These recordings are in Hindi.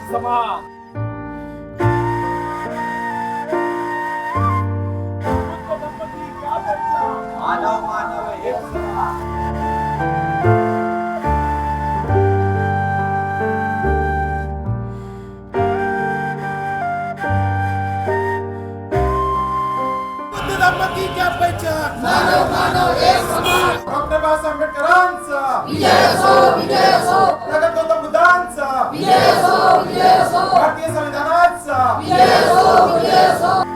समान। बुद्ध धम्म की क्या पहचान? मानव मानव एक समान। बुद्ध धम्म की क्या पहचान? मानव मानव एक समान. डॉक्टर बाबासाहेब आंबेडकरांचा विजय असो विजय असो. प्रगत गौतम बुद्धांचा विजय असो विजय असो. भारतीय संविधानाचा विजय असो विजय असो.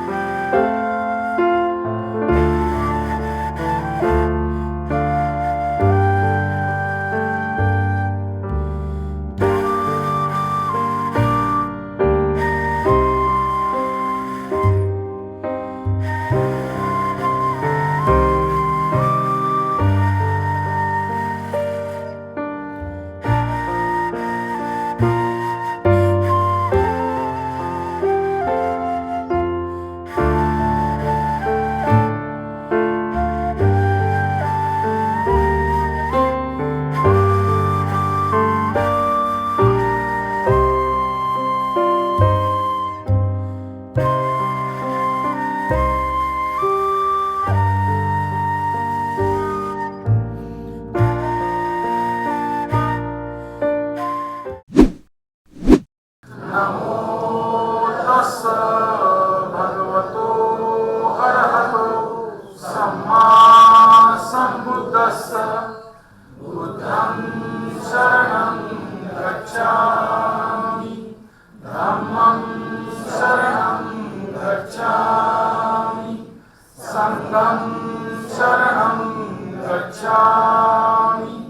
भगवतो अरहतो सम्मा सम्बुद्धस्स बुद्धं शरणं गच्छामि धम्मं शरणं गच्छामि संघं शरणं गच्छामि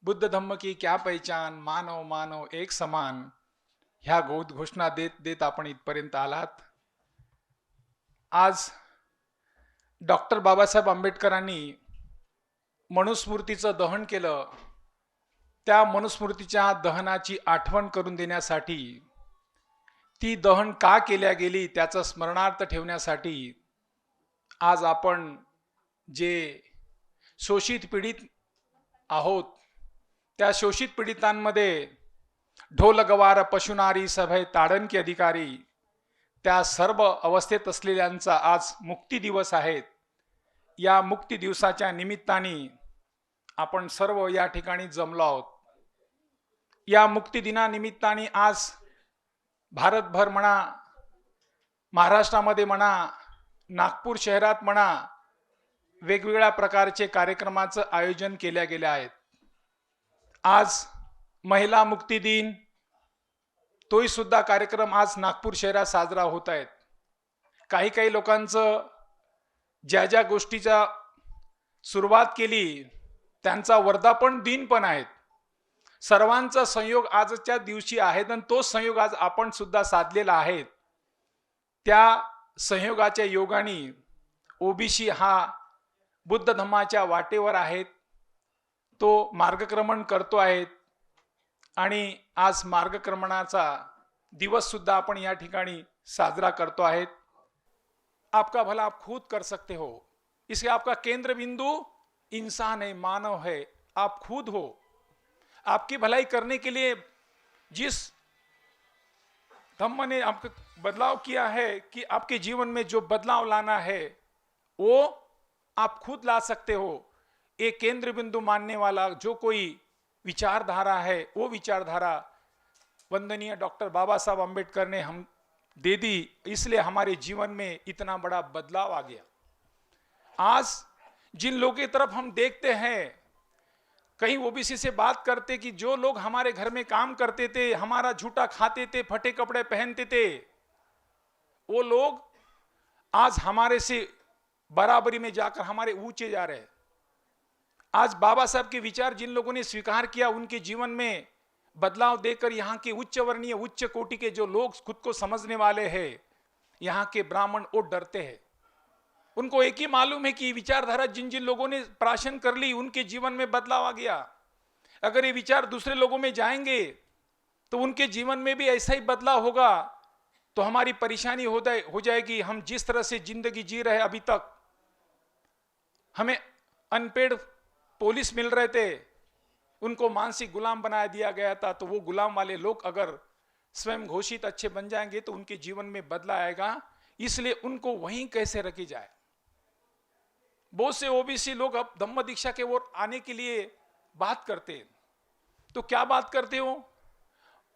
बुद्ध धम्म की क्या पहचान, मानव मानव एक समान, ह्या घोषणा देत देत आपण इथपर्यंत आलात. आज डॉक्टर बाबासाहेब आंबेडकरांनी मनुस्मृतीचं दहन केलं. त्या मनुस्मृतीच्या दहनाची आठवण करून देण्यासाठी, ती दहन का केल्या गेली त्याचं स्मरणार्थ ठेवण्यासाठी आज आपण जे शोषित पीडित आहोत त्या शोषित पीडितांमध्ये ढोलगवार पशुनारी सभे ताडणकी अधिकारी त्या सर्व अवस्थेत असलेल्यांचा आज मुक्ती दिवस आहे. या मुक्ती दिवसाच्या निमित्ताने आपण सर्व या ठिकाणी जमलो आहोत. या मुक्ती दिनानिमित्ताने आज भारतभर म्हणा, महाराष्ट्रामध्ये म्हणा, नागपूर शहरात म्हणा, वेगवेगळ्या प्रकारचे कार्यक्रमाचं आयोजन केले गेले आहेत. आज महिला मुक्ती दिन, तोही सुद्धा कार्यक्रम आज नागपूर शहरात साजरा होत आहेत. काही काही लोकांचं ज्या ज्या गोष्टीचा सुरुवात केली त्यांचा वर्धापन दिन पण आहेत. सर्वांचा संयोग आजच्या दिवशी आहे आणि तो संयोग आज आपण सुद्धा साधलेला आहे. त्या संयोगाच्या योगाने ओबीसी हा बुद्ध धम्माच्या वाटेवर आहेत, तो मार्गक्रमण करतो आहे आणि आज मार्गक्रमणाचा दिवस सुद्धा आपण या ठिकाणी साजरा करतो आहेत. आपका भला आप खुद कर सकते हो, इसलिए आपका केंद्र बिंदु इंसान है, मानव है, आप खुद हो. आपकी भलाई करने के लिए जिस धम्म ने आपको बदलाव किया है कि आपके जीवन में जो बदलाव लाना है वो आप खुद ला सकते हो. एक केंद्र बिंदु मानने वाला जो कोई विचारधारा है, वो विचारधारा वंदनीय डॉक्टर बाबा साहब अम्बेडकर ने हम दे दी, इसलिए हमारे जीवन में इतना बड़ा बदलाव आ गया. आज जिन लोगों की तरफ हम देखते हैं, कहीं ओबीसी से बात करते कि जो लोग हमारे घर में काम करते थे, हमारा झूठा खाते थे, फटे कपड़े पहनते थे, वो लोग आज हमारे से बराबरी में जाकर हमारे ऊंचे जा रहे हैं. आज बाबा साहब के विचार जिन लोगों ने स्वीकार किया, उनके जीवन में बदलाव देकर यहाँ के उच्च वर्णीय उच्च कोटि के जो लोग खुद को समझने वाले हैं, यहाँ के ब्राह्मण वो डरते हैं. उनको एक ही मालूम है कि विचारधारा जिन जिन लोगों ने प्राशन कर ली उनके जीवन में बदलाव आ गया। अगर ये विचार दूसरे लोगों में जाएंगे तो उनके जीवन में भी ऐसा ही बदलाव होगा। तो हमारी परेशानी हो जाएगी। हम जिस तरह से जिंदगी जी रहे अभी तक, हमें अनपेड पुलिस मिल रहे थे, उनको मानसिक गुलाम बना दिया गया था। तो वो गुलाम वाले लोग अगर स्वयं घोषित अच्छे बन जाएंगे तो उनके जीवन में बदलाव आएगा। इसलिए उनको वहीं कैसे रखी जाए। बहुत से ओबीसी लोग अब धम्म दीक्षा के ओर आने के लिए बात करते हैं। तो क्या बात करते हो?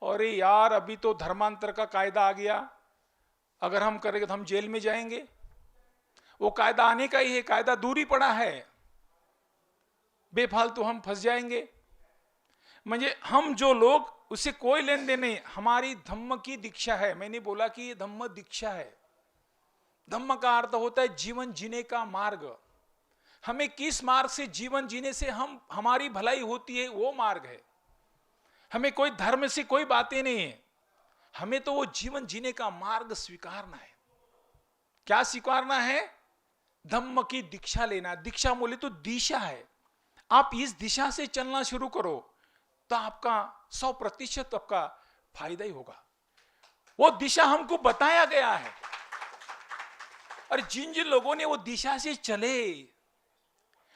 अरे यार, अभी तो धर्मांतर का कायदा आ गया, अगर हम करेंगे तो हम जेल में जाएंगे। वो कायदा आने का ही है, कायदा दूर ही पड़ा है, बेफालतू हम फंस जाएंगे। मुझे हम जो लोग, उससे कोई लेन देन नहीं। हमारी धम्म की दीक्षा है। मैंने बोला कि ये धम्म दीक्षा है। धम्म का अर्थ होता है जीवन जीने का मार्ग। हमें किस मार्ग से जीवन जीने से हमारी भलाई होती है, वो मार्ग है। हमें कोई धर्म से कोई बातें नहीं है, हमें तो वो जीवन जीने का मार्ग स्वीकारना है। क्या स्वीकारना है? धम्म की दीक्षा लेना। दीक्षा बोले तो दिशा है। आप इस दिशा से चलना शुरू करो तो आपका 100% आपका फायदा ही होगा। वो दिशा हमको बताया गया है, और जिन जिन लोगों ने वो दिशा से चले,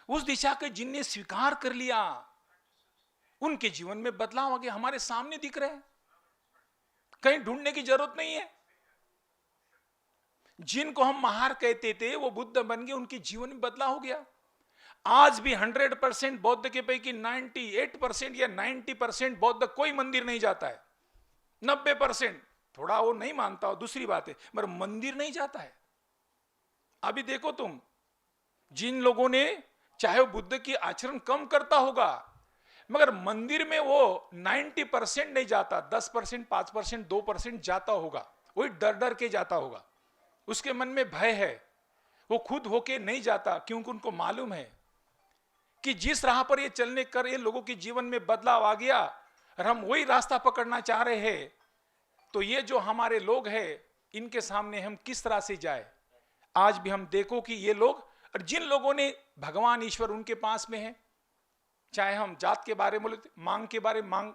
उस दिशा के जिनने स्वीकार कर लिया, उनके जीवन में बदलाव आ गया। हमारे सामने दिख रहे हैं, कहीं ढूंढने की जरूरत नहीं है। जिनको हम महार कहते थे वो बुद्ध बन गए, उनके जीवन में बदलाव हो गया। आज भी 100% बौद्ध के पैकी 98% या 90% बौद्ध कोई मंदिर नहीं जाता है। 90% थोड़ा वो नहीं मानता हो, दूसरी बात है, मगर मंदिर नहीं जाता है। अभी देखो तुम, जिन लोगों ने, चाहे वो बुद्ध की आचरण कम करता होगा, मगर मंदिर में वो 90% नहीं जाता, 10%, 5%, 2% जाता होगा। वही डर डर के जाता होगा, उसके मन में भय है, वो खुद होके नहीं जाता, क्योंकि उनको मालूम है कि जिस राह पर ये चलने कर ये लोगों के जीवन में बदलाव आ गया और हम वही रास्ता पकड़ना चाह रहे हैं, तो ये जो हमारे लोग हैं इनके सामने हम किस तरह से जाए। आज भी हम देखो कि ये लोग, और जिन लोगों ने भगवान ईश्वर उनके पास में है, चाहे हम जात के बारे में बोले, मांग के बारे में, मांग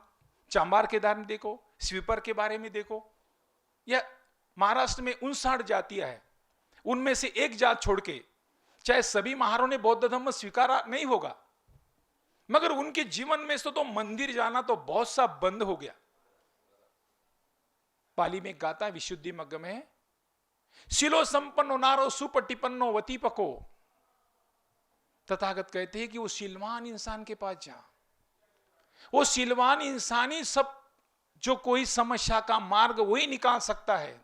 चांबार के बारे में देखो, स्वीपर के बारे में देखो, या महाराष्ट्र में 59 जातियां हैं, उनमें से एक जात छोड़ के चाहे सभी महारों ने बौद्ध धर्म स्वीकारा नहीं होगा, मगर उनके जीवन में से तो मंदिर जाना तो बहुत सा बंद हो गया। पाली में गाता विशुद्धि मग्ग में, शिलो संपन्नो नारो सुपटिपन्नो वतीपको। तथागत कहते हैं कि वो शीलवान इंसान के पास जा, वो शीलवान इंसान ही सब जो कोई समस्या का मार्ग वही निकाल सकता है।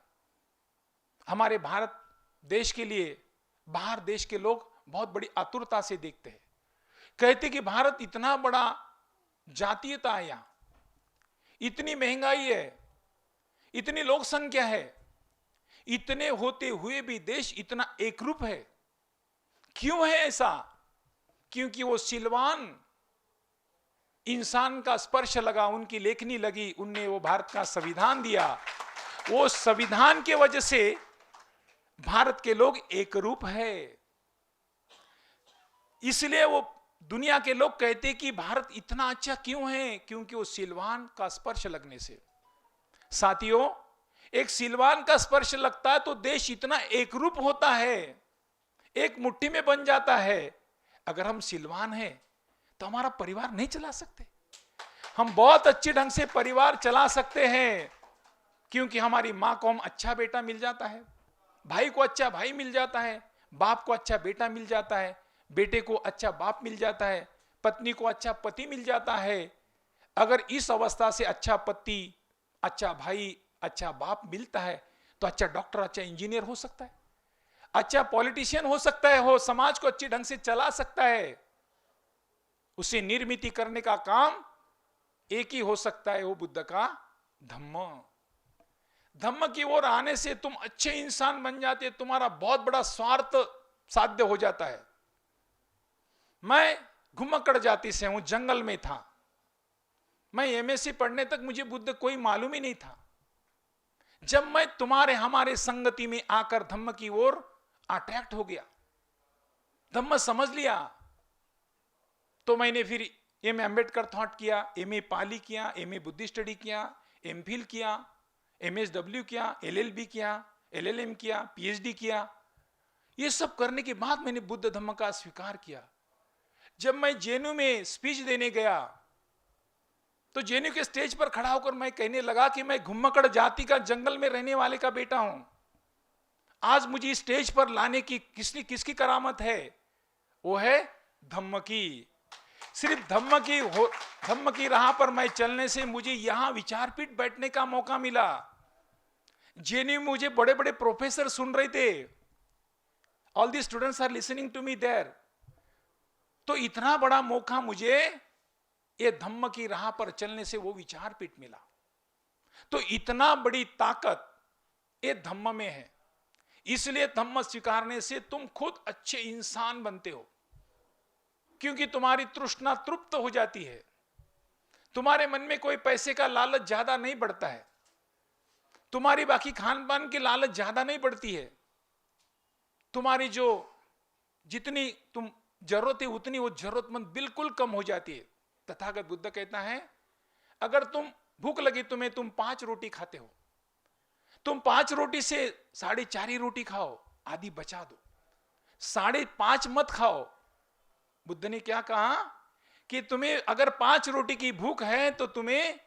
हमारे भारत देश के लिए बाहर देश के लोग बहुत बड़ी आतुरता से देखते हैं, कहते कि भारत इतना बड़ा जातीयता है, यहां इतनी महंगाई है, इतनी लोक संख्या है, इतने होते हुए भी देश इतना एकरूप है। क्यों है ऐसा? क्योंकि वो शीलवान इंसान का स्पर्श लगा, उनकी लेखनी लगी, उनने वो भारत का संविधान दिया। वो संविधान के वजह से भारत के लोग एक रूप है। इसलिए वो दुनिया के लोग कहते कि भारत इतना अच्छा क्यों है, क्योंकि वो शीलवान का स्पर्श लगने से। साथियों, एक शीलवान का स्पर्श लगता है तो देश इतना एक रूप होता है, एक मुट्ठी में बन जाता है। अगर हम शीलवान हैं तो हमारा परिवार नहीं चला सकते। हम बहुत अच्छे ढंग से परिवार चला सकते हैं, क्योंकि हमारी माँ को हम अच्छा बेटा मिल जाता है, भाई को अच्छा भाई मिल जाता है, बाप को अच्छा बेटा मिल जाता है, बेटे को अच्छा बाप मिल जाता है, पत्नी को अच्छा पति मिल जाता है। अगर इस अवस्था से अच्छा पति, अच्छा भाई, अच्छा बाप मिलता है तो अच्छा डॉक्टर, अच्छा इंजीनियर हो सकता है, अच्छा पॉलिटिशियन हो सकता है, हो समाज को अच्छे ढंग से चला सकता है। उसे निर्मिति करने का काम एक ही हो सकता है, वो बुद्ध का धम्म। धम्म की ओर आने से तुम अच्छे इंसान बन जाते, तुम्हारा बहुत बड़ा स्वार्थ साध्य हो जाता है। मैं घुमक्कड़ जाति से हूं, जंगल में था, मैं एमएससी पढ़ने तक मुझे बुद्ध कोई मालूम ही नहीं था। जब मैं तुम्हारे हमारे संगति में आकर धम्म की ओर अट्रैक्ट हो गया, धम्म समझ लिया तो मैंने फिर एम अम्बेडकर थॉट किया, एमए पाली किया, एमए बुद्धि स्टडी किया, एमफिल किया, एमएसडब्ल्यू किया, एलएलबी किया, एलएलएम किया, पीएचडी किया। ये सब करने के बाद मैंने बुद्ध धम्म का स्वीकार किया। जब मैं जेएनयू में स्पीच देने गया तो जेएनयू के स्टेज पर खड़ा होकर मैं कहने लगा कि मैं घुम्मकड़ जाति का जंगल में रहने वाले का बेटा हूं। आज मुझे स्टेज पर लाने की किसकी करामत है? वो है धम्म की। सिर्फ धम्म की राह पर मैं चलने से मुझे यहां विचारपीठ बैठने का मौका मिला। जेएनयू में मुझे बड़े बड़े प्रोफेसर सुन रहे थे। All the students are listening to me there. तो इतना बड़ा मौका मुझे ये धम्म की राह पर चलने से वो विचारपीठ मिला। तो इतना बड़ी ताकत ये धम्म में है। इसलिए धम्म स्वीकारने से तुम खुद अच्छे इंसान बनते हो, क्योंकि तुम्हारी तृष्णा तृप्त हो जाती है। तुम्हारे मन में कोई पैसे का लालच ज्यादा नहीं बढ़ता है, तुम्हारी बाकी खान पान की लालच ज्यादा नहीं बढ़ती है। तुम्हारी जो जितनी तुम जरूरत है उतनी वो जरूरतमंद बिल्कुल कम हो जाती है। तथागत बुद्ध कहता है, अगर तुम भूख लगी तुम्हें, तुम 5 रोटी खाते हो, तुम 5 रोटी से 4.5 रोटी खाओ, आधी बचा दो, 5.5 मत खाओ। बुद्ध ने क्या कहा कि तुम्हें अगर 5 रोटी की भूख है तो तुम्हें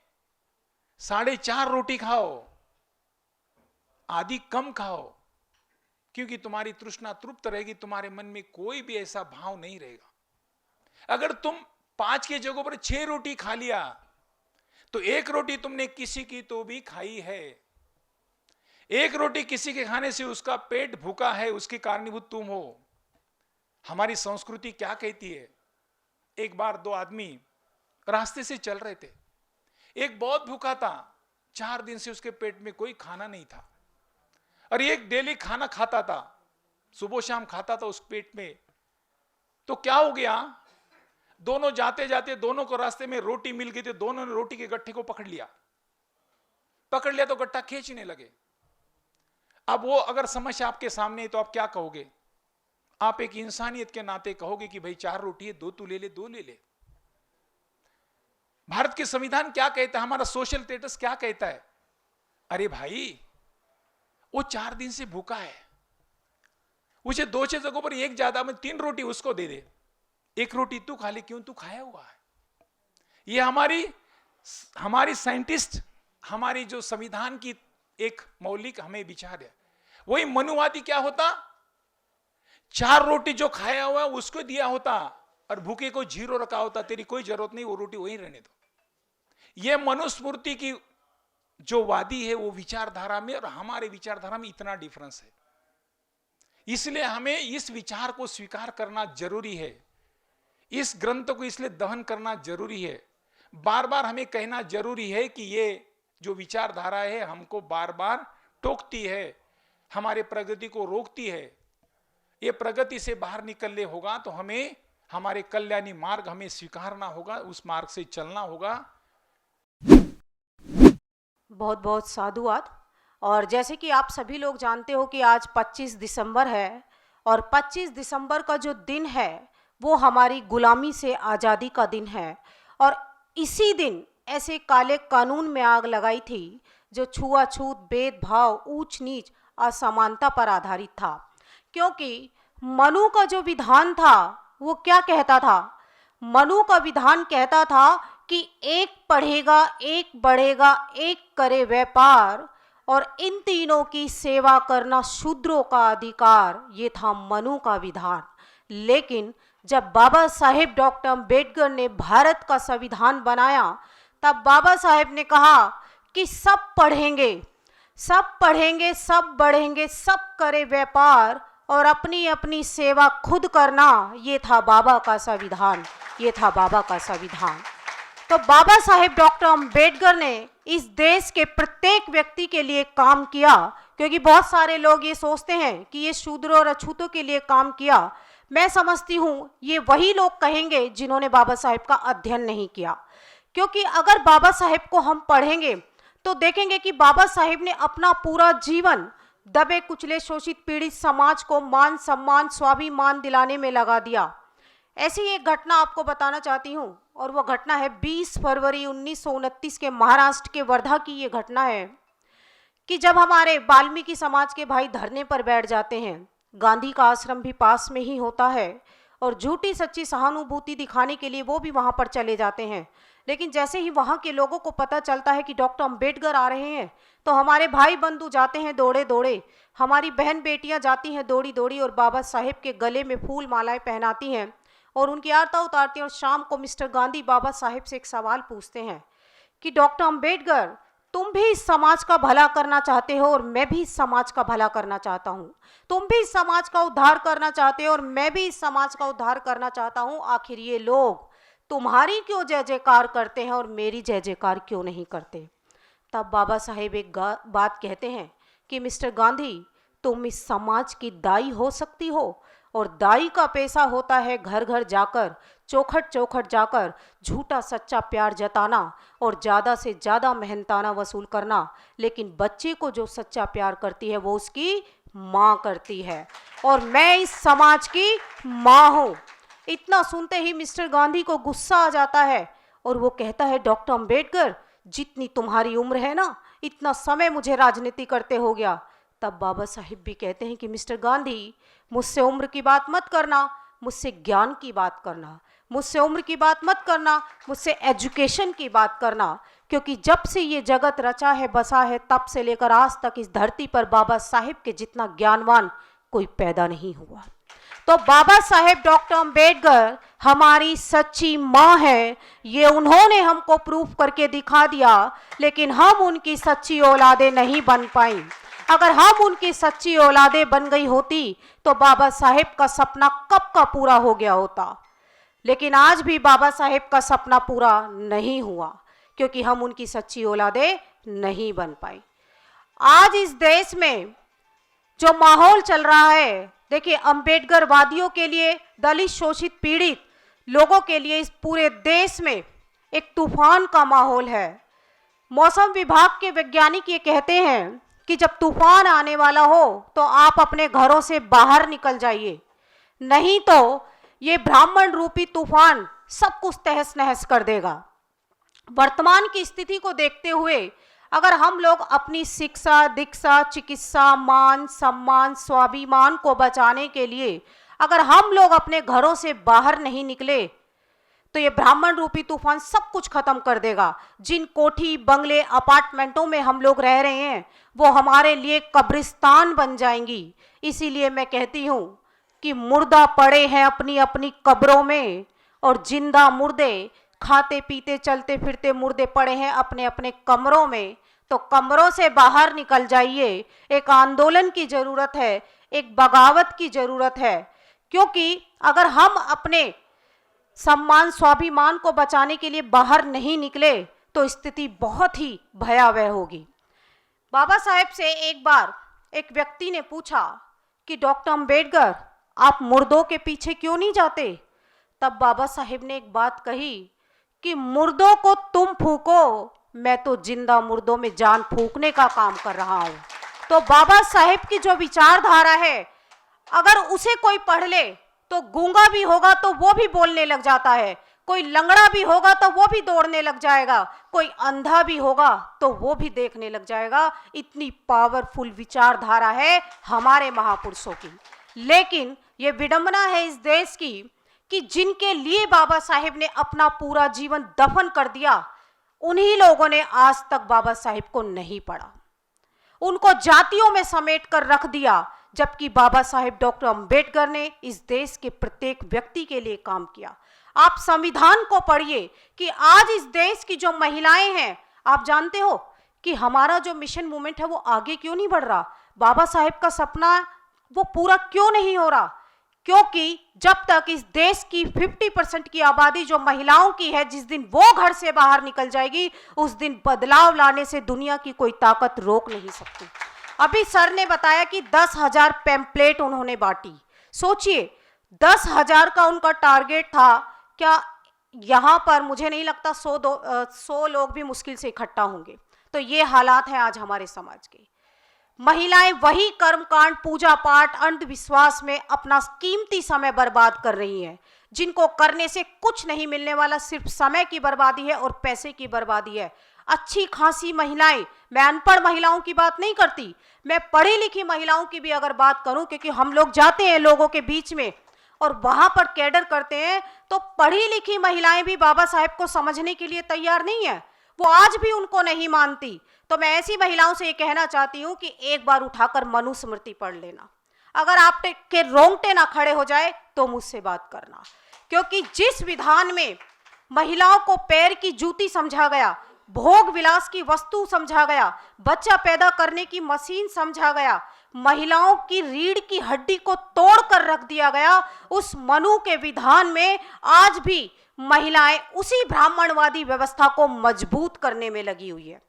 4.5 रोटी खाओ, आधी कम खाओ, क्योंकि तुम्हारी तृष्णा तृप्त रहेगी, तुम्हारे मन में कोई भी ऐसा भाव नहीं रहेगा। अगर तुम 5 की जगह पर 6 रोटी खा लिया तो 1 रोटी तुमने किसी की तो भी खाई है। 1 रोटी किसी के खाने से उसका पेट भूखा है, उसके कारणीभूत तुम हो। हमारी संस्कृति क्या कहती है? एक बार 2 आदमी रास्ते से चल रहे थे, एक बहुत भूखा था, 4 दिन से उसके पेट में कोई खाना नहीं था, और एक डेली खाना खाता था, सुबह शाम खाता था उस पेट में। तो क्या हो गया, दोनों जाते जाते दोनों को रास्ते में रोटी मिल गई थी, दोनों ने रोटी के गट्ठे को पकड़ लिया तो गट्ठा खींचने लगे। अब वो अगर समस्या आपके सामने है तो आप क्या कहोगे? आप एक इंसानियत के नाते कहोगे कि भाई 4 रोटी है, 2 तू ले ले, 2 ले ले। भारत के संविधान क्या कहता है, हमारा सोशल स्टेटस क्या कहता है? अरे भाई वो 4 दिन से भूखा है, उसे 2 जगहों पर 1 ज्यादा में 3 रोटी उसको दे दे, 1 रोटी तू खा ले, क्यों तू खाया हुआ है। ये हमारी साइंटिस्ट, हमारी जो संविधान की एक मौलिक हमें विचार है। वही मनुवादी क्या होता, 4 रोटी जो खाया हुआ उसको दिया होता और भूखे को 0 रखा होता, तेरी कोई जरूरत नहीं, वो रोटी वहीं रहने दो। ये मनुस्मृति की जो वादी है वो विचारधारा में और हमारे विचारधारा में इतना डिफरेंस है। इसलिए हमें इस विचार को स्वीकार करना जरूरी है, इस ग्रंथ को इसलिए दहन करना जरूरी है। बार बार हमें कहना जरूरी है कि ये जो विचारधारा है हमको बार बार टोकती है, हमारे प्रगति को रोकती है। ये प्रगति से बाहर निकलने होगा तो हमें हमारे कल्याणी मार्ग हमें स्वीकारना होगा, उस मार्ग से चलना होगा। बहुत बहुत साधुवाद। और जैसे कि आप सभी लोग जानते हो कि आज 25 दिसंबर है, और 25 दिसंबर का जो दिन है वो हमारी गुलामी से आज़ादी का दिन है। और इसी दिन ऐसे काले कानून में आग लगाई थी जो छुआछूत, भेदभाव, ऊंच नीच, असमानता पर आधारित था। क्योंकि मनु का जो विधान था वो क्या कहता था? मनु का विधान कहता था कि एक पढ़ेगा, एक बढ़ेगा, एक करे व्यापार, और इन तीनों की सेवा करना शूद्रों का अधिकार। ये था मनु का विधान। लेकिन जब बाबा साहेब डॉक्टर अम्बेडकर ने भारत का संविधान बनाया, तब बाबा साहेब ने कहा कि सब पढ़ेंगे, सब पढ़ेंगे, सब बढ़ेंगे, सब करे व्यापार और अपनी अपनी सेवा खुद करना। ये था बाबा का संविधान, ये था बाबा का संविधान। तो बाबा साहेब डॉक्टर अम्बेडकर ने इस देश के प्रत्येक व्यक्ति के लिए काम किया, क्योंकि बहुत सारे लोग ये सोचते हैं कि ये शूद्रों और अछूतों के लिए काम किया। मैं समझती हूँ ये वही लोग कहेंगे जिन्होंने बाबा साहेब का अध्ययन नहीं किया। क्योंकि अगर बाबा साहेब को हम पढ़ेंगे तो देखेंगे कि बाबा साहेब ने अपना पूरा जीवन दबे कुचले शोषित पीड़ित समाज को मान सम्मान स्वाभिमान दिलाने में लगा दिया। ऐसी एक घटना आपको बताना चाहती हूँ और वो घटना है 20 फरवरी 1929 के महाराष्ट्र के वर्धा की। ये घटना है कि जब हमारे वाल्मीकि समाज के भाई धरने पर बैठ जाते हैं, गांधी का आश्रम भी पास में ही होता है और झूठी सच्ची सहानुभूति दिखाने के लिए वो भी वहाँ पर चले जाते हैं। लेकिन जैसे ही वहाँ के लोगों को पता चलता है कि डॉक्टर अंबेडकर आ रहे हैं तो हमारे भाई बंधु जाते हैं दौड़े दौड़े, हमारी बहन बेटियां जाती हैं दौड़ी दौड़ी और बाबा साहेब के गले में फूल मालाएं पहनाती हैं और उनकी आरता उतारती हैं। और शाम को मिस्टर गांधी बाबा साहेब से एक सवाल पूछते हैं कि डॉक्टर अंबेडकर, तुम भी इस समाज का भला करना चाहते हो और मैं भी इस समाज का भला करना चाहता हूँ। तुम भी इस समाज का उद्धार करना चाहते हो और मैं भी इस समाज का उद्धार करना चाहता हूँ। आखिर ये लोग तुम्हारी क्यों जय जयकार करते हैं और मेरी जय जयकार क्यों नहीं करते? तब बाबा साहेब एक बात कहते हैं कि मिस्टर गांधी, तुम इस समाज की दाई हो सकती हो और दाई का पैसा होता है घर घर जाकर, चौखट चौखट जाकर झूठा सच्चा प्यार जताना और ज़्यादा से ज़्यादा मेहनताना वसूल करना। लेकिन बच्चे को जो सच्चा प्यार करती है वो उसकी माँ करती है और मैं इस समाज की माँ हूँ। इतना सुनते ही मिस्टर गांधी को गुस्सा आ जाता है और वो कहता है, डॉक्टर अंबेडकर, जितनी तुम्हारी उम्र है ना, इतना समय मुझे राजनीति करते हो गया। तब बाबा साहिब भी कहते हैं कि मिस्टर गांधी, मुझसे उम्र की बात मत करना, मुझसे ज्ञान की बात करना, मुझसे उम्र की बात मत करना, मुझसे एजुकेशन की बात करना, क्योंकि जब से ये जगत रचा है बसा है तब से लेकर आज तक इस धरती पर बाबा साहिब के जितना ज्ञानवान कोई पैदा नहीं हुआ। तो बाबा साहेब डॉक्टर अंबेडकर हमारी सच्ची माँ है, ये उन्होंने हमको प्रूफ करके दिखा दिया। लेकिन हम उनकी सच्ची औलादे नहीं बन पाई। अगर हम उनकी सच्ची औलादे बन गई होती तो बाबा साहेब का सपना कब का पूरा हो गया होता। लेकिन आज भी बाबा साहेब का सपना पूरा नहीं हुआ क्योंकि हम उनकी सच्ची औलादे नहीं बन पाई। आज इस देश में जो माहौल चल रहा है, देखिए, अंबेडकर वादियों के लिए, दलित शोषित पीड़ित लोगों के लिए इस पूरे देश में एक तूफान का माहौल है। मौसम विभाग के वैज्ञानिक ये कहते हैं कि जब तूफान आने वाला हो तो आप अपने घरों से बाहर निकल जाइए, नहीं तो ये ब्राह्मण रूपी तूफान सब कुछ तहस नहस कर देगा। वर्तमान की स्थिति को देखते हुए अगर हम लोग अपनी शिक्षा, दीक्षा, चिकित्सा, मान सम्मान, स्वाभिमान को बचाने के लिए अगर हम लोग अपने घरों से बाहर नहीं निकले तो ये ब्राह्मण रूपी तूफान सब कुछ खत्म कर देगा। जिन कोठी, बंगले, अपार्टमेंटों में हम लोग रह रहे हैं वो हमारे लिए कब्रिस्तान बन जाएंगी। इसीलिए मैं कहती हूँ कि मुर्दा पड़े हैं अपनी अपनी कब्रों में और जिंदा मुर्दे खाते पीते चलते फिरते मुर्दे पड़े हैं अपने अपने कमरों में। तो कमरों से बाहर निकल जाइए। एक आंदोलन की जरूरत है, एक बगावत की जरूरत है, क्योंकि अगर हम अपने सम्मान स्वाभिमान को बचाने के लिए बाहर नहीं निकले तो स्थिति बहुत ही भयावह होगी। बाबा साहेब से एक बार एक व्यक्ति ने पूछा कि डॉक्टर अंबेडकर, आप मुर्दों के पीछे क्यों नहीं जाते? तब बाबा साहेब ने एक बात कही कि मुर्दों को तुम फूको, मैं तो जिंदा मुर्दों में जान फूकने का काम कर रहा हूं। तो बाबा साहेब की जो विचारधारा है, अगर उसे कोई पढ़ ले तो गूंगा भी होगा तो वो भी बोलने लग जाता है, कोई लंगड़ा भी होगा तो वो भी दौड़ने लग जाएगा, कोई अंधा भी होगा तो वो भी देखने लग जाएगा। इतनी पावरफुल विचारधारा है हमारे महापुरुषों की। लेकिन ये विडंबना है इस देश की कि जिनके लिए बाबा साहेब ने अपना पूरा जीवन दफन कर दिया, उन्हीं लोगों ने आज तक बाबा साहेब को नहीं पढ़ा, उनको जातियों में समेट कर रख दिया। जबकि बाबा साहेब डॉक्टर अंबेडकर ने इस देश के प्रत्येक व्यक्ति के लिए काम किया। आप संविधान को पढ़िए कि आज इस देश की जो महिलाएं हैं, आप जानते हो कि हमारा जो मिशन मूवमेंट है वो आगे क्यों नहीं बढ़ रहा? बाबा साहेब का सपना वो पूरा क्यों नहीं हो रहा? क्योंकि जब तक इस देश की 50% की आबादी जो महिलाओं की है, जिस दिन वो घर से बाहर निकल जाएगी उस दिन बदलाव लाने से दुनिया की कोई ताकत रोक नहीं सकती। अभी सर ने बताया कि 10,000 पैम्पलेट उन्होंने बांटी। सोचिए, 10,000 का उनका टारगेट था। क्या यहाँ पर मुझे नहीं लगता 100 लोग भी मुश्किल से इकट्ठा होंगे। तो ये हालात हैं आज हमारे समाज के। महिलाएं वही कर्मकांड, पूजा पाठ, अंधविश्वास में अपना कीमती समय बर्बाद कर रही हैं, जिनको करने से कुछ नहीं मिलने वाला, सिर्फ समय की बर्बादी है और पैसे की बर्बादी है। अच्छी खासी महिलाएं, मैं अनपढ़ महिलाओं की बात नहीं करती, मैं पढ़ी लिखी महिलाओं की भी अगर बात करूं, क्योंकि हम लोग जाते हैं लोगों के बीच में और वहां पर कैडर करते हैं, तो पढ़ी लिखी महिलाएं भी बाबा साहेब को समझने के लिए तैयार नहीं है, वो आज भी उनको नहीं मानती। तो मैं ऐसी महिलाओं से ये कहना चाहती हूं कि एक बार उठाकर मनुस्मृति पढ़ लेना, अगर आपके रोंगटे ना खड़े हो जाए तो मुझसे बात करना, क्योंकि जिस विधान में महिलाओं को पैर की जूती समझा गया, भोग विलास की वस्तु समझा गया, बच्चा पैदा करने की मशीन समझा गया, महिलाओं की रीढ़ की हड्डी को तोड़कर रख दिया गया, उस मनु के विधान में आज भी महिलाएं उसी ब्राह्मणवादी व्यवस्था को मजबूत करने में लगी हुई है।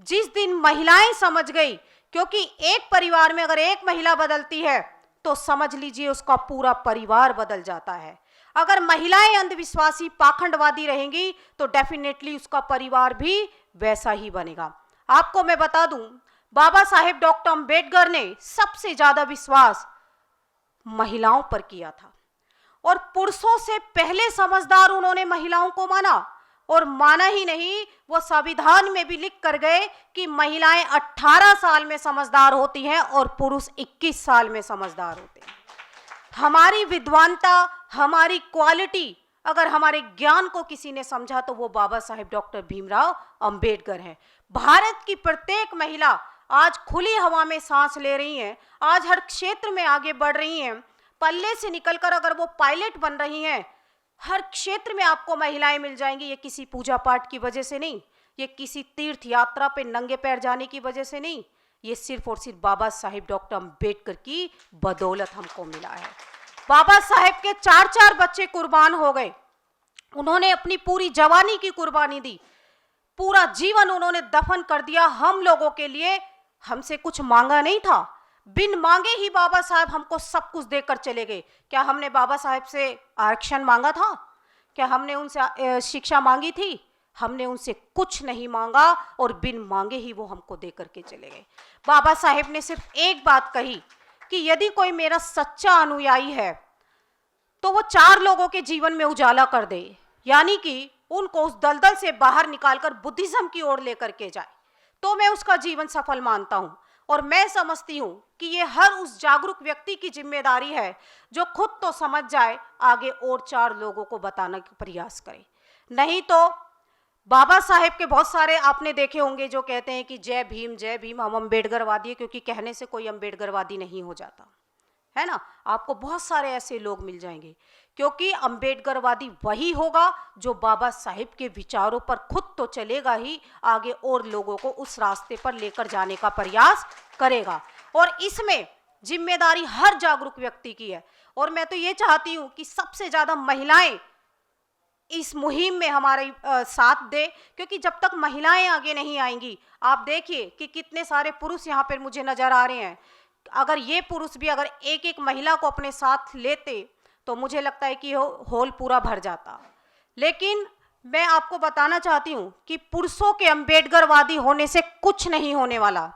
जिस दिन महिलाएं समझ गई, क्योंकि एक परिवार में अगर एक महिला बदलती है तो समझ लीजिए उसका पूरा परिवार बदल जाता है। अगर महिलाएं अंधविश्वासी, पाखंडवादी रहेंगी तो डेफिनेटली उसका परिवार भी वैसा ही बनेगा। आपको मैं बता दूं, बाबा साहेब डॉक्टर अंबेडकर ने सबसे ज्यादा विश्वास महिलाओं पर किया था और पुरुषों से पहले समझदार उन्होंने महिलाओं को माना, और माना ही नहीं, वो संविधान में भी लिख कर गए कि महिलाएं 18 साल में समझदार होती हैं और पुरुष 21 साल में समझदार होते हैं। हमारी विद्वानता, हमारी क्वालिटी, अगर हमारे ज्ञान को किसी ने समझा तो वो बाबा साहेब डॉक्टर भीमराव अंबेडकर हैं। भारत की प्रत्येक महिला आज खुली हवा में सांस ले रही हैं, आज हर क्षेत्र में आगे बढ़ रही हैं, पल्ले से निकलकर अगर वो पायलट बन रही हैं, हर क्षेत्र में आपको महिलाएं मिल जाएंगी। ये किसी पूजा पाठ की वजह से नहीं, ये किसी तीर्थ यात्रा पे नंगे पैर जाने की वजह से नहीं, ये सिर्फ और सिर्फ बाबा साहेब डॉक्टर अंबेडकर की बदौलत हमको मिला है। बाबा साहेब के 4 बच्चे कुर्बान हो गए, उन्होंने अपनी पूरी जवानी की कुर्बानी दी, पूरा जीवन उन्होंने दफन कर दिया हम लोगों के लिए। हमसे कुछ मांगा नहीं था, बिन मांगे ही बाबा साहब हमको सब कुछ देकर चले गए। क्या हमने बाबा साहब से आरक्षण मांगा था? क्या हमने उनसे शिक्षा मांगी थी? हमने उनसे कुछ नहीं मांगा और बिन मांगे ही वो हमको दे करके चले गए। बाबा साहेब ने सिर्फ एक बात कही कि यदि कोई मेरा सच्चा अनुयायी है तो वो 4 लोगों के जीवन में उजाला कर दे, यानी कि उनको उस दलदल से बाहर निकालकर बुद्धिज्म की ओर लेकर के जाए, तो मैं उसका जीवन सफल मानता हूं। और मैं समझती हूं कि ये हर उस जागरूक व्यक्ति की जिम्मेदारी है जो खुद तो समझ जाए, आगे और 4 लोगों को बताने का प्रयास करे। नहीं तो बाबा साहेब के बहुत सारे आपने देखे होंगे जो कहते हैं कि जय भीम, हम अम्बेडकरवादी है, क्योंकि कहने से कोई अम्बेडकरवादी नहीं हो जाता है ना। आपको बहुत सारे ऐसे लोग मिल जाएंगे, क्योंकि अम्बेडकरवादी वही होगा जो बाबा साहेब के विचारों पर खुद तो चलेगा ही, आगे और लोगों को उस रास्ते पर लेकर जाने का प्रयास करेगा। और इसमें जिम्मेदारी हर जागरूक व्यक्ति की है। और मैं तो ये चाहती हूं कि सबसे ज्यादा महिलाएं इस मुहिम में हमारे साथ दे, क्योंकि जब तक महिलाएं आगे नहीं आएंगी, आप देखिए कि कितने सारे पुरुष यहाँ पर मुझे नजर आ रहे हैं। अगर ये पुरुष भी अगर एक एक महिला को अपने साथ लेते तो मुझे लगता है कि हॉल पूरा भर जाता। लेकिन मैं आपको बताना चाहती हूँ कि पुरुषों के अम्बेडकरवादी होने से कुछ नहीं होने वाला।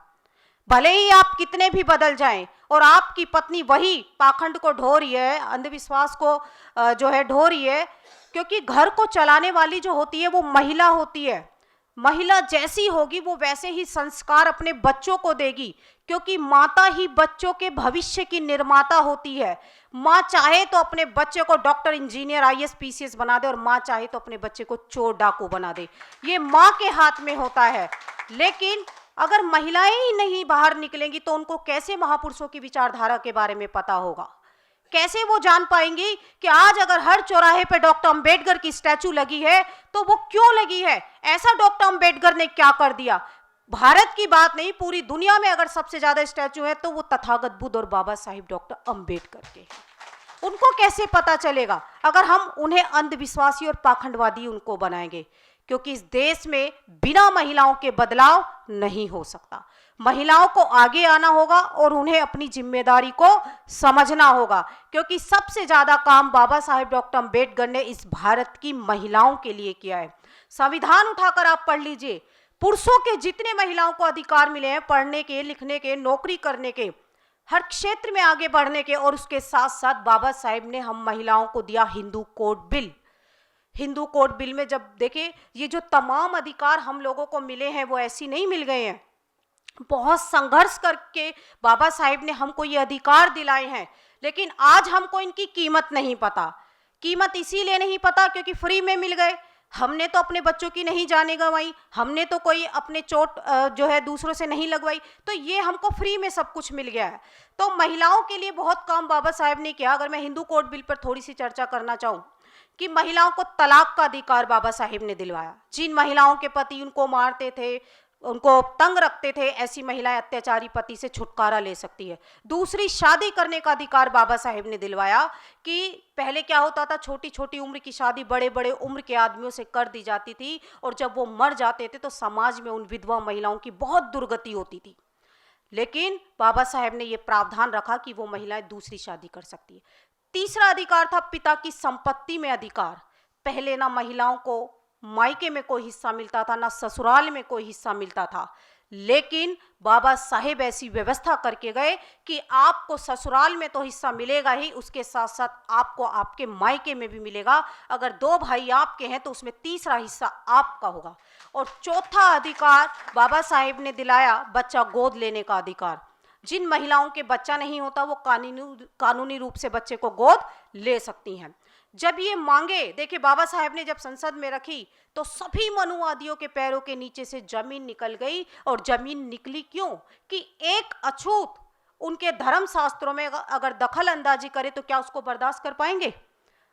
भले ही आप कितने भी बदल जाएं और आपकी पत्नी वही पाखंड को ढो रही है, अंधविश्वास को जो है ढो रही है, क्योंकि घर को चलाने वाली जो होती है वो महिला होती है। महिला जैसी होगी वो वैसे ही संस्कार अपने बच्चों को देगी, क्योंकि माता ही बच्चों के भविष्य की निर्माता होती है। माँ चाहे तो अपने बच्चे को डॉक्टर, इंजीनियर, IAS, PCS बना दे, और माँ चाहे तो अपने बच्चे को चोर डाकू बना दे। ये माँ के हाथ में होता है। लेकिन अगर महिलाएं ही नहीं बाहर निकलेंगी तो उनको कैसे महापुरुषों की विचारधारा के बारे में पता होगा? कैसे वो जान पाएंगी कि आज अगर हर चौराहे पे डॉक्टर अंबेडकर की स्टैचू लगी है तो वो क्यों लगी है? ऐसा डॉक्टर अंबेडकर ने क्या कर दिया? भारत की बात नहीं, पूरी दुनिया में अगर सबसे ज्यादा स्टैचू है तो वो तथागत बुद्ध और बाबा साहिब डॉक्टर अंबेडकर के हैं। उनको कैसे पता चलेगा अगर हम उन्हें अंधविश्वासी और पाखंडवादी उनको बनाएंगे? क्योंकि इस देश में बिना महिलाओं के बदलाव नहीं हो सकता। महिलाओं को आगे आना होगा और उन्हें अपनी जिम्मेदारी को समझना होगा, क्योंकि सबसे ज्यादा काम बाबा साहेब डॉक्टर अंबेडकर ने इस भारत की महिलाओं के लिए किया है। संविधान उठाकर आप पढ़ लीजिए, पुरुषों के जितने महिलाओं को अधिकार मिले हैं पढ़ने के, लिखने के, नौकरी करने के, हर क्षेत्र में आगे बढ़ने के, और उसके साथ साथ बाबा साहेब ने हम महिलाओं को दिया Hindu code bill. Hindu code bill में जब देखिए ये जो तमाम अधिकार हम लोगों को मिले हैं वो ऐसी नहीं मिल गए हैं, बहुत संघर्ष करके बाबा साहेब ने हमको ये अधिकार दिलाए हैं। लेकिन आज हमको इनकी कीमत नहीं पता। कीमत इसीलिए नहीं पता क्योंकि फ्री में मिल गए। हमने तो अपने बच्चों की नहीं जाने गंवाई, हमने तो कोई अपने चोट जो है दूसरों से नहीं लगवाई, तो ये हमको फ्री में सब कुछ मिल गया है। तो महिलाओं के लिए बहुत काम बाबा साहेब ने किया। अगर मैं हिंदू कोड बिल पर थोड़ी सी चर्चा करना चाहूँ कि महिलाओं को तलाक का अधिकार बाबा साहेब ने दिलवाया। जिन महिलाओं के पति उनको मारते थे, उनको तंग रखते थे, ऐसी महिलाएं अत्याचारी पति से छुटकारा ले सकती है। दूसरी, शादी करने का अधिकार बाबा साहेब ने दिलवाया कि पहले क्या होता था, छोटी छोटी उम्र की शादी बड़े बड़े उम्र के आदमियों से कर दी जाती थी, और जब वो मर जाते थे तो समाज में उन विधवा महिलाओं की बहुत दुर्गति होती थी। लेकिन बाबा साहेब ने ये प्रावधान रखा कि वो महिलाएं दूसरी शादी कर सकती है। तीसरा अधिकार था पिता की संपत्ति में अधिकार। पहले ना महिलाओं को मायके में कोई हिस्सा मिलता था, ना ससुराल में कोई हिस्सा मिलता था, लेकिन बाबा साहेब ऐसी व्यवस्था करके गए कि आपको ससुराल में तो हिस्सा मिलेगा ही, उसके साथ साथ आपको आपके मायके में भी मिलेगा। अगर 2 भाई आपके हैं तो उसमें तीसरा हिस्सा आपका होगा। और चौथा अधिकार बाबा साहेब ने दिलाया बच्चा गोद लेने का अधिकार। जिन महिलाओं के बच्चा नहीं होता वो कानूनी रूप से बच्चे को गोद ले सकती हैं। जब ये मांगे, देखिए बाबा साहेब ने जब संसद में रखी तो सभी मनुवादियों के पैरों के नीचे से जमीन निकल गई। और जमीन निकली क्यों कि एक अछूत उनके धर्म शास्त्रों में अगर दखल अंदाजी करे तो क्या उसको बर्दाश्त कर पाएंगे?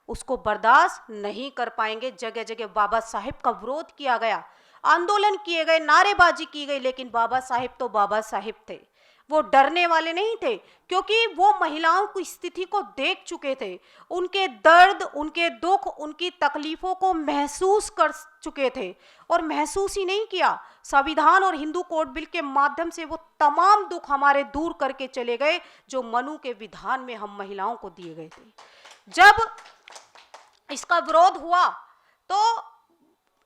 उसको बर्दाश्त नहीं कर पाएंगे। जगह जगह बाबा साहेब का विरोध किया गया, आंदोलन किए गए, नारेबाजी की गई, लेकिन बाबा साहेब तो बाबा साहेब थे, वो डरने वाले नहीं थे, क्योंकि वो महिलाओं की स्थिति को देख चुके थे, उनके दर्द, उनके दुख, उनकी तकलीफों को महसूस कर चुके थे। और महसूस ही नहीं किया, संविधान और हिंदू कोड बिल के माध्यम से वो तमाम दुख हमारे दूर करके चले गए जो मनु के विधान में हम महिलाओं को दिए गए थे। जब इसका विरोध हुआ तो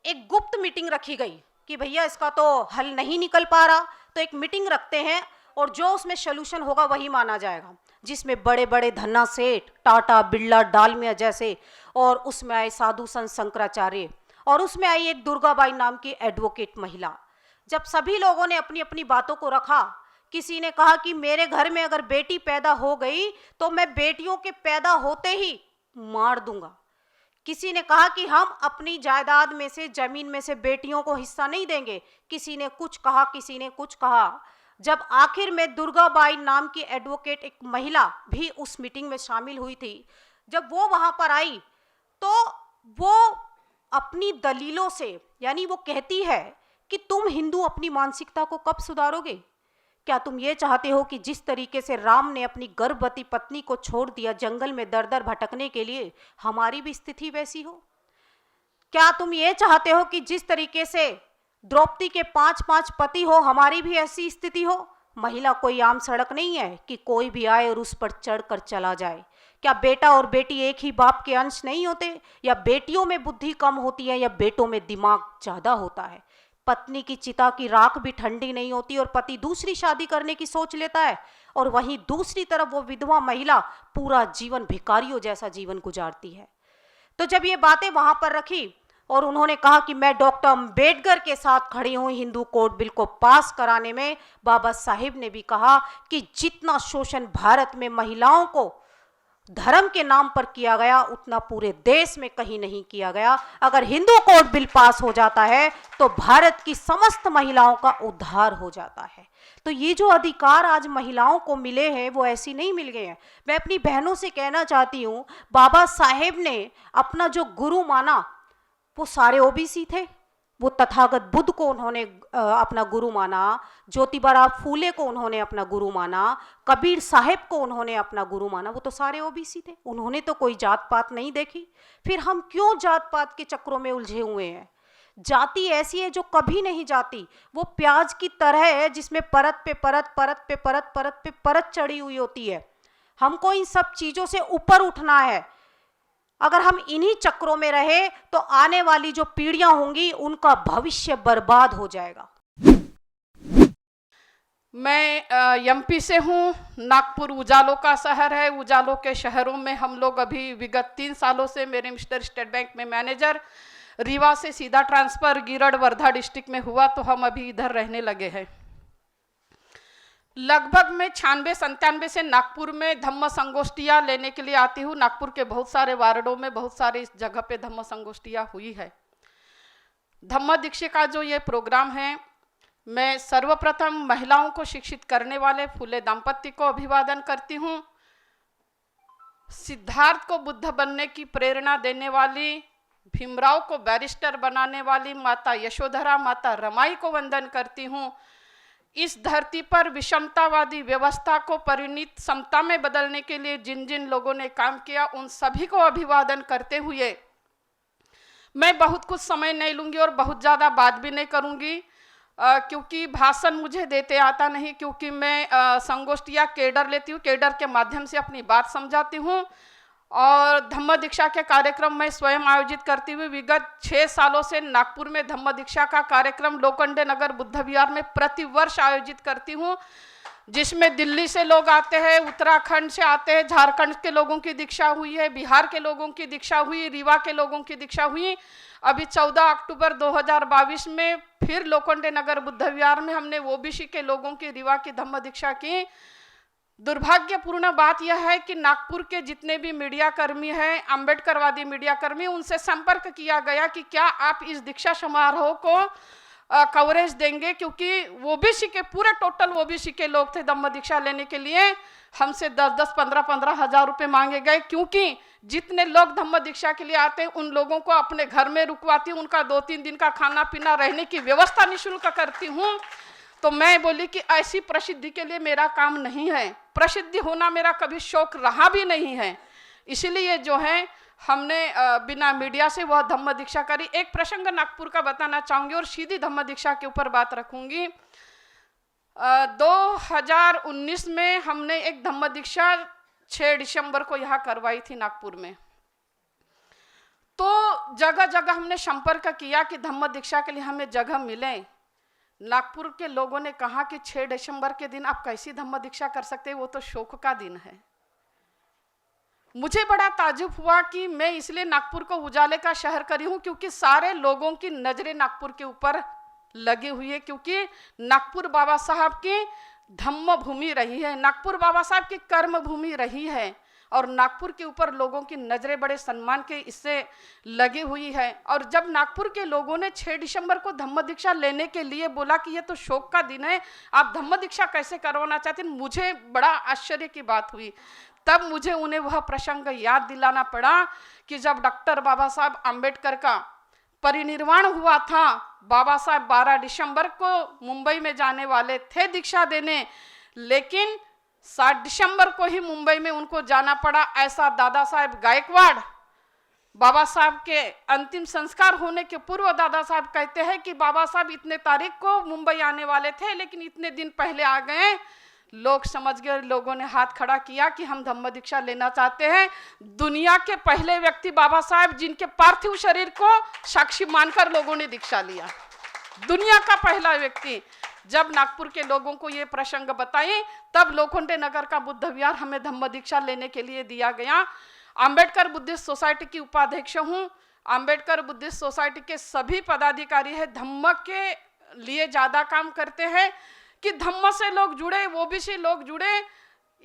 एक गुप्त मीटिंग रखी गई कि भैया इसका तो हल नहीं निकल पा रहा, तो एक मीटिंग रखते हैं और जो उसमें सोल्यूशन होगा वही माना जाएगा, जिसमें बड़े बड़े धन्ना सेठ, टाटा, बिरला, डालमिया जैसे, और उसमें आए साधु संत शंकराचार्य, और उसमें आई एक दुर्गाबाई नाम की एडवोकेट महिला। जब सभी लोगों ने अपनी अपनी बातों को रखा, किसी ने कहा कि मेरे घर में अगर बेटी पैदा हो गई तो मैं बेटियों के पैदा होते ही मार दूंगा। किसी ने कहा कि हम अपनी जायदाद में से, जमीन में से बेटियों को हिस्सा नहीं देंगे। किसी ने कुछ कहा, किसी ने कुछ कहा। जब आखिर में दुर्गाबाई नाम की एडवोकेट एक महिला भी उस मीटिंग में शामिल हुई थी, जब वो वहां पर आई तो वो अपनी दलीलों से, यानी वो कहती है कि तुम हिंदू अपनी मानसिकता को कब सुधारोगे? क्या तुम ये चाहते हो कि जिस तरीके से राम ने अपनी गर्भवती पत्नी को छोड़ दिया जंगल में दर दर भटकने के लिए, हमारी भी स्थिति वैसी हो? क्या तुम ये चाहते हो कि जिस तरीके से द्रौपदी के 5-5 पति हो, हमारी भी ऐसी स्थिति हो? महिला कोई आम सड़क नहीं है कि कोई भी आए और उस पर चढ़कर चला जाए। क्या बेटा और बेटी एक ही बाप के अंश नहीं होते? या बेटियों में बुद्धि कम होती है या बेटों में दिमाग ज्यादा होता है? पत्नी की चिता की राख भी ठंडी नहीं होती और पति दूसरी शादी करने की सोच लेता है, और वहीं दूसरी तरफ वो विधवा महिला पूरा जीवन भिखारियों जैसा जीवन गुजारती है। तो जब ये बातें वहां पर रखी और उन्होंने कहा कि मैं डॉक्टर अम्बेडकर के साथ खड़ी हूं हिंदू कोड बिल को पास कराने में, बाबा साहेब ने भी कहा कि जितना शोषण भारत में महिलाओं को धर्म के नाम पर किया गया उतना पूरे देश में कहीं नहीं किया गया। अगर हिंदू कोड बिल पास हो जाता है तो भारत की समस्त महिलाओं का उद्धार हो जाता है। तो ये जो अधिकार आज महिलाओं को मिले हैं वो ऐसी नहीं मिल गए हैं। मैं अपनी बहनों से कहना चाहती हूँ, बाबा साहेब ने अपना जो गुरु माना वो सारे ओबीसी थे। वो तथागत बुद्ध को उन्होंने अपना गुरु माना, ज्योतिबा फूले को उन्होंने अपना गुरु माना, कबीर साहेब को उन्होंने अपना गुरु माना। वो तो सारे ओबीसी थे, उन्होंने तो कोई जात पात नहीं देखी। फिर हम क्यों जात पात के चक्रों में उलझे हुए हैं? जाति ऐसी है जो कभी नहीं जाती, वो प्याज की तरह है जिसमें परत पे परत, परत पे परत, परत पे परत चढ़ी हुई होती है। हमको इन सब चीजों से ऊपर उठना है। अगर हम इन्हीं चक्रों में रहे तो आने वाली जो पीढ़ियां होंगी उनका भविष्य बर्बाद हो जाएगा। मैं एमपी से हूँ। नागपुर उजालों का शहर है। उजालों के शहरों में हम लोग अभी विगत 3 सालों से, मेरे मिस्टर स्टेट बैंक में मैनेजर, रीवा से सीधा ट्रांसफ़र गिरड वर्धा डिस्ट्रिक्ट में हुआ तो हम अभी इधर रहने लगे हैं। लगभग मैं 96-97 से नागपुर में धम्म संगोष्ठियाँ लेने के लिए आती हूँ। नागपुर के बहुत सारे वार्डों में बहुत सारे इस जगह पे धम्म संगोष्ठियाँ हुई है। धम्म दीक्षा का जो ये प्रोग्राम है, मैं सर्वप्रथम महिलाओं को शिक्षित करने वाले फुले दाम्पत्य को अभिवादन करती हूँ। सिद्धार्थ को बुद्ध बनने की प्रेरणा देने वाली, भीमराव को बैरिस्टर बनाने वाली माता यशोधरा, माता रमाई को वंदन करती हूँ। इस धरती पर विषमतावादी व्यवस्था को परिणित समता में बदलने के लिए जिन जिन लोगों ने काम किया, उन सभी को अभिवादन करते हुए मैं बहुत कुछ समय नहीं लूँगी और बहुत ज़्यादा बात भी नहीं करूँगी, क्योंकि भाषण मुझे देते आता नहीं, क्योंकि मैं संगोष्ठियाँ केडर लेती हूँ, केडर के माध्यम से अपनी बात समझाती हूँ। और धम्म दीक्षा के कार्यक्रम मैं स्वयं आयोजित करती हुई विगत 6 सालों से नागपुर में धम्म दीक्षा का कार्यक्रम लोखंडे नगर बुद्ध विहार में प्रतिवर्ष आयोजित करती हूँ, जिसमें दिल्ली से लोग आते हैं, उत्तराखंड से आते हैं, झारखंड के लोगों की दीक्षा हुई है, बिहार के लोगों की दीक्षा हुई, रीवा के लोगों की दीक्षा हुई। अभी 14 अक्टूबर 2022 में फिर लोखंडे नगर बुद्ध विहार में हमने ओबीसी के लोगों की रीवा की धम्म दीक्षा की। दुर्भाग्यपूर्ण बात यह है कि नागपुर के जितने भी मीडिया कर्मी हैं, अम्बेडकरवादी मीडिया कर्मी, उनसे संपर्क किया गया कि क्या आप इस दीक्षा समारोह को कवरेज देंगे, क्योंकि ओबीसी के पूरे टोटल ओबीसी के लोग थे धम्म दीक्षा लेने के लिए। हमसे 10-10, 15-15 हज़ार रुपये मांगे गए, क्योंकि जितने लोग धम्म दीक्षा के लिए आते हैं उन लोगों को अपने घर में रुकवाती हूँ, उनका 2-3 दिन का खाना पीना रहने की व्यवस्था निःशुल्क करती हूँ। तो मैं बोली कि ऐसी प्रसिद्धि के लिए मेरा काम नहीं है, प्रसिद्धि होना मेरा कभी शौक रहा भी नहीं है, इसलिए जो है हमने बिना मीडिया से वह धम्म दीक्षा करी। एक प्रसंग नागपुर का बताना चाहूँगी और सीधी धम्म दीक्षा के ऊपर बात रखूँगी। 2019 में हमने एक धम्म दीक्षा 6 दिसंबर को यहाँ करवाई थी नागपुर में। तो जगह जगह हमने संपर्क किया कि धम्म दीक्षा के लिए हमें जगह मिले। नागपुर के लोगों ने कहा कि 6 दिसंबर के दिन आप कैसी धम्म दीक्षा कर सकते हैं, वो तो शोक का दिन है। मुझे बड़ा ताज्जुब हुआ कि मैं इसलिए नागपुर को उजाले का शहर करी हूँ क्योंकि सारे लोगों की नजरें नागपुर के ऊपर लगी हुई है, क्योंकि नागपुर बाबा साहब की धम्म भूमि रही है, नागपुर बाबा साहब की कर्म भूमि रही है, और नागपुर के ऊपर लोगों की नजरें बड़े सम्मान के इससे लगी हुई है। और जब नागपुर के लोगों ने 6 दिसंबर को धम्म दीक्षा लेने के लिए बोला कि ये तो शोक का दिन है, आप धम्म दीक्षा कैसे करवाना चाहते हैं, मुझे बड़ा आश्चर्य की बात हुई। तब मुझे उन्हें वह प्रसंग याद दिलाना पड़ा कि जब डॉक्टर बाबा साहब आम्बेडकर का परिनिर्वाण हुआ था, बाबा साहब 12 दिसंबर को मुंबई में जाने वाले थे दीक्षा देने, लेकिन 7 दिसंबर को ही मुंबई में उनको जाना पड़ा। ऐसा दादा साहब गायकवाड़ बाबा साहब के अंतिम संस्कार होने के पूर्व दादा साहब कहते हैं कि बाबा साहब इतने तारीख को मुंबई आने वाले थे, लेकिन इतने दिन पहले आ गए। लोग समझ गए, लोगों ने हाथ खड़ा किया कि हम धम्म दीक्षा लेना चाहते हैं। दुनिया के पहले व्यक्ति बाबा साहब, जिनके पार्थिव शरीर को साक्षी मानकर लोगों ने दीक्षा लिया, दुनिया का पहला व्यक्ति। जब नागपुर के लोगों को ये प्रसंग बताए, तब लोखंडे नगर का बुद्ध विहार हमें धम्म दीक्षा लेने के लिए दिया गया। अंबेडकर बुद्धिस्ट सोसाइटी की उपाध्यक्ष हूँ। अंबेडकर बुद्धिस्ट सोसाइटी के सभी पदाधिकारी है धम्म के लिए ज़्यादा काम करते हैं कि धम्म से लोग जुड़े, ओबीसी लोग जुड़े।